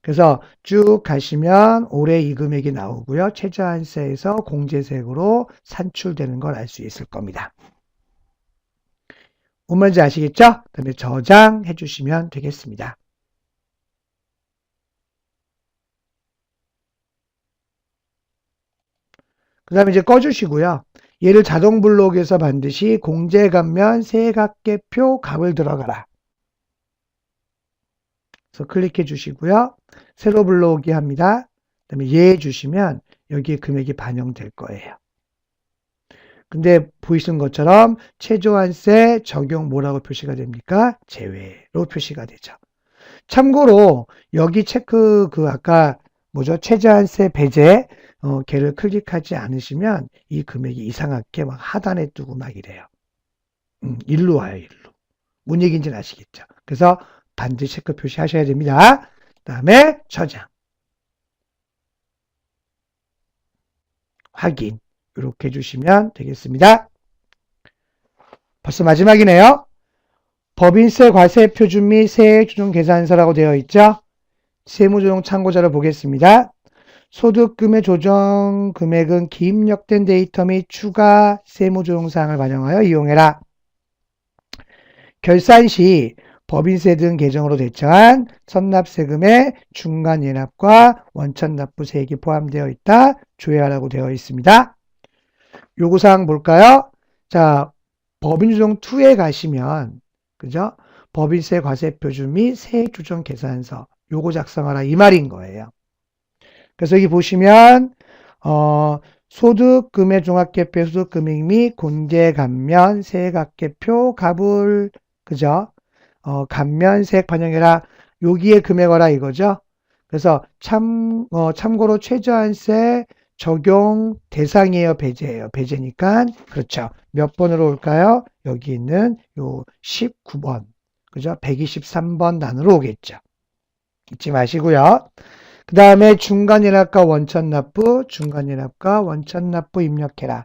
그래서 쭉 가시면 올해 이 금액이 나오고요. 최저한세에서 공제세액으로 산출되는 걸 알 수 있을 겁니다. 뭔 말인지 아시겠죠? 그 다음에 저장해 주시면 되겠습니다. 그 다음에 이제 꺼주시고요. 얘를 자동 블록에서 반드시 공제감면 세액합계표 값을 들어가라. 그래서 클릭해 주시고요. 세로 불러오기 합니다. 그 다음에 예 주시면 여기에 금액이 반영될 거예요. 근데 보이시는 것처럼 최저한세 적용 뭐라고 표시가 됩니까? 제외로 표시가 되죠. 참고로 여기 체크 아까 뭐죠? 최저한세 배제 걔를 클릭하지 않으시면 이 금액이 이상하게 막 하단에 뜨고 막 이래요. 일로 와요, 일로. 뭔 얘기인지는 아시겠죠? 그래서 반드시 체크 표시하셔야 됩니다. 그 다음에 저장. 확인. 이렇게 해주시면 되겠습니다. 벌써 마지막이네요. 법인세 과세 표준 및 세액 조정 계산서라고 되어 있죠. 세무조정 참고자를 보겠습니다. 소득금의 조정 금액은 기입력된 데이터 및 추가 세무조정사항을 반영하여 이용해라. 결산 시 법인세 등 계정으로 대처한 선납세금의 중간예납과 원천납부세액이 포함되어 있다. 조회하라고 되어 있습니다. 요구사항 볼까요? 자, 법인조정2에 가시면 그죠? 법인세 과세표준 및 세액조정 계산서 요거 작성하라 이 말인 거예요. 그래서 여기 보시면 소득금의 종합계표 소득금액 및 공제감면 세액합계표 가불 그죠? 감면 세액 반영해라 여기에 금액어라 이거죠. 그래서 참고로 최저한세 적용 대상이에요, 배제예요. 배제니까 그렇죠. 몇 번으로 올까요? 여기 있는 요 19번 그죠? 123번 단으로 오겠죠. 잊지 마시고요. 그 다음에 중간예납과 원천납부, 중간예납과 원천납부 입력해라.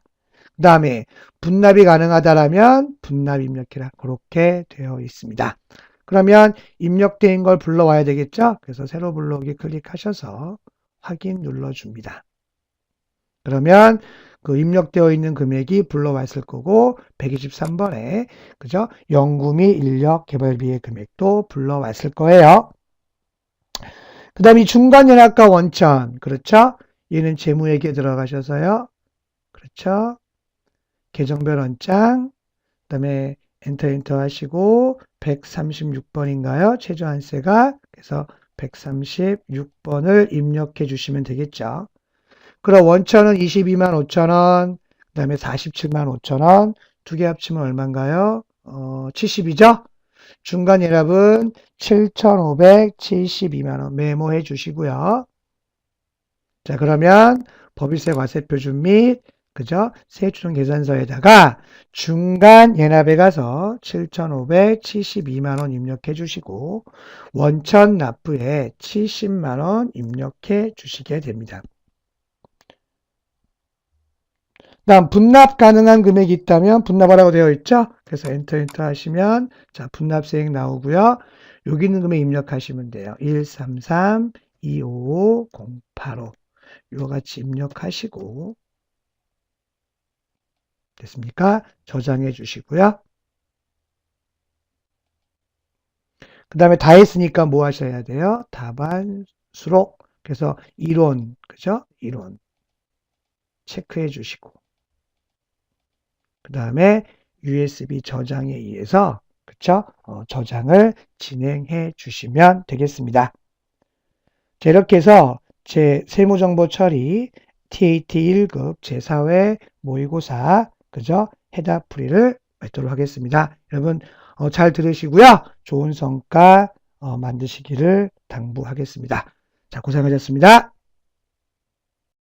그 다음에 분납이 가능하다라면 분납 입력해라. 그렇게 되어 있습니다. 그러면 입력된 걸 불러와야 되겠죠? 그래서 새로 불러오기 클릭하셔서 확인 눌러줍니다. 그러면 그 입력되어 있는 금액이 불러왔을 거고 123번에 그죠? 연구 및 인력 개발비의 금액도 불러왔을 거예요. 그 다음에 중간연합과 원천 그렇죠? 얘는 재무회계 들어가셔서요. 그렇죠? 계정별 원장 다음에 엔터 하시고 136번인가요? 최저한세가. 그래서 136번을 입력해 주시면 되겠죠. 그럼 원천은 22만 5천원, 그 다음에 47만 5천원, 두 개 합치면 얼마인가요? 70이죠? 중간 예납은 7,572만원 메모해 주시고요. 자, 그러면 법인세 과세표준 및 그죠? 세액추정 계산서에다가 중간 예납에 가서 7,572만원 입력해 주시고 원천 납부에 70만원 입력해 주시게 됩니다. 다음 분납 가능한 금액이 있다면 분납하라고 되어 있죠? 그래서 엔터 하시면 자 분납세액 나오고요. 여기 있는 금액 입력하시면 돼요. 133 255 085 이와 같이 입력하시고 됐습니까? 저장해 주시고요. 그 다음에 다 했으니까 뭐 하셔야 돼요? 답안 수록. 그래서 이론, 그죠? 이론 체크해 주시고 그 다음에 USB 저장에 의해서 그쵸? 저장을 진행해 주시면 되겠습니다. 자, 이렇게 해서 제 세무정보 처리 TAT 1급 제4회 모의고사 그죠? 해답풀이를 맺도록 하겠습니다. 여러분 잘 들으시고요. 좋은 성과 만드시기를 당부하겠습니다. 자, 고생하셨습니다.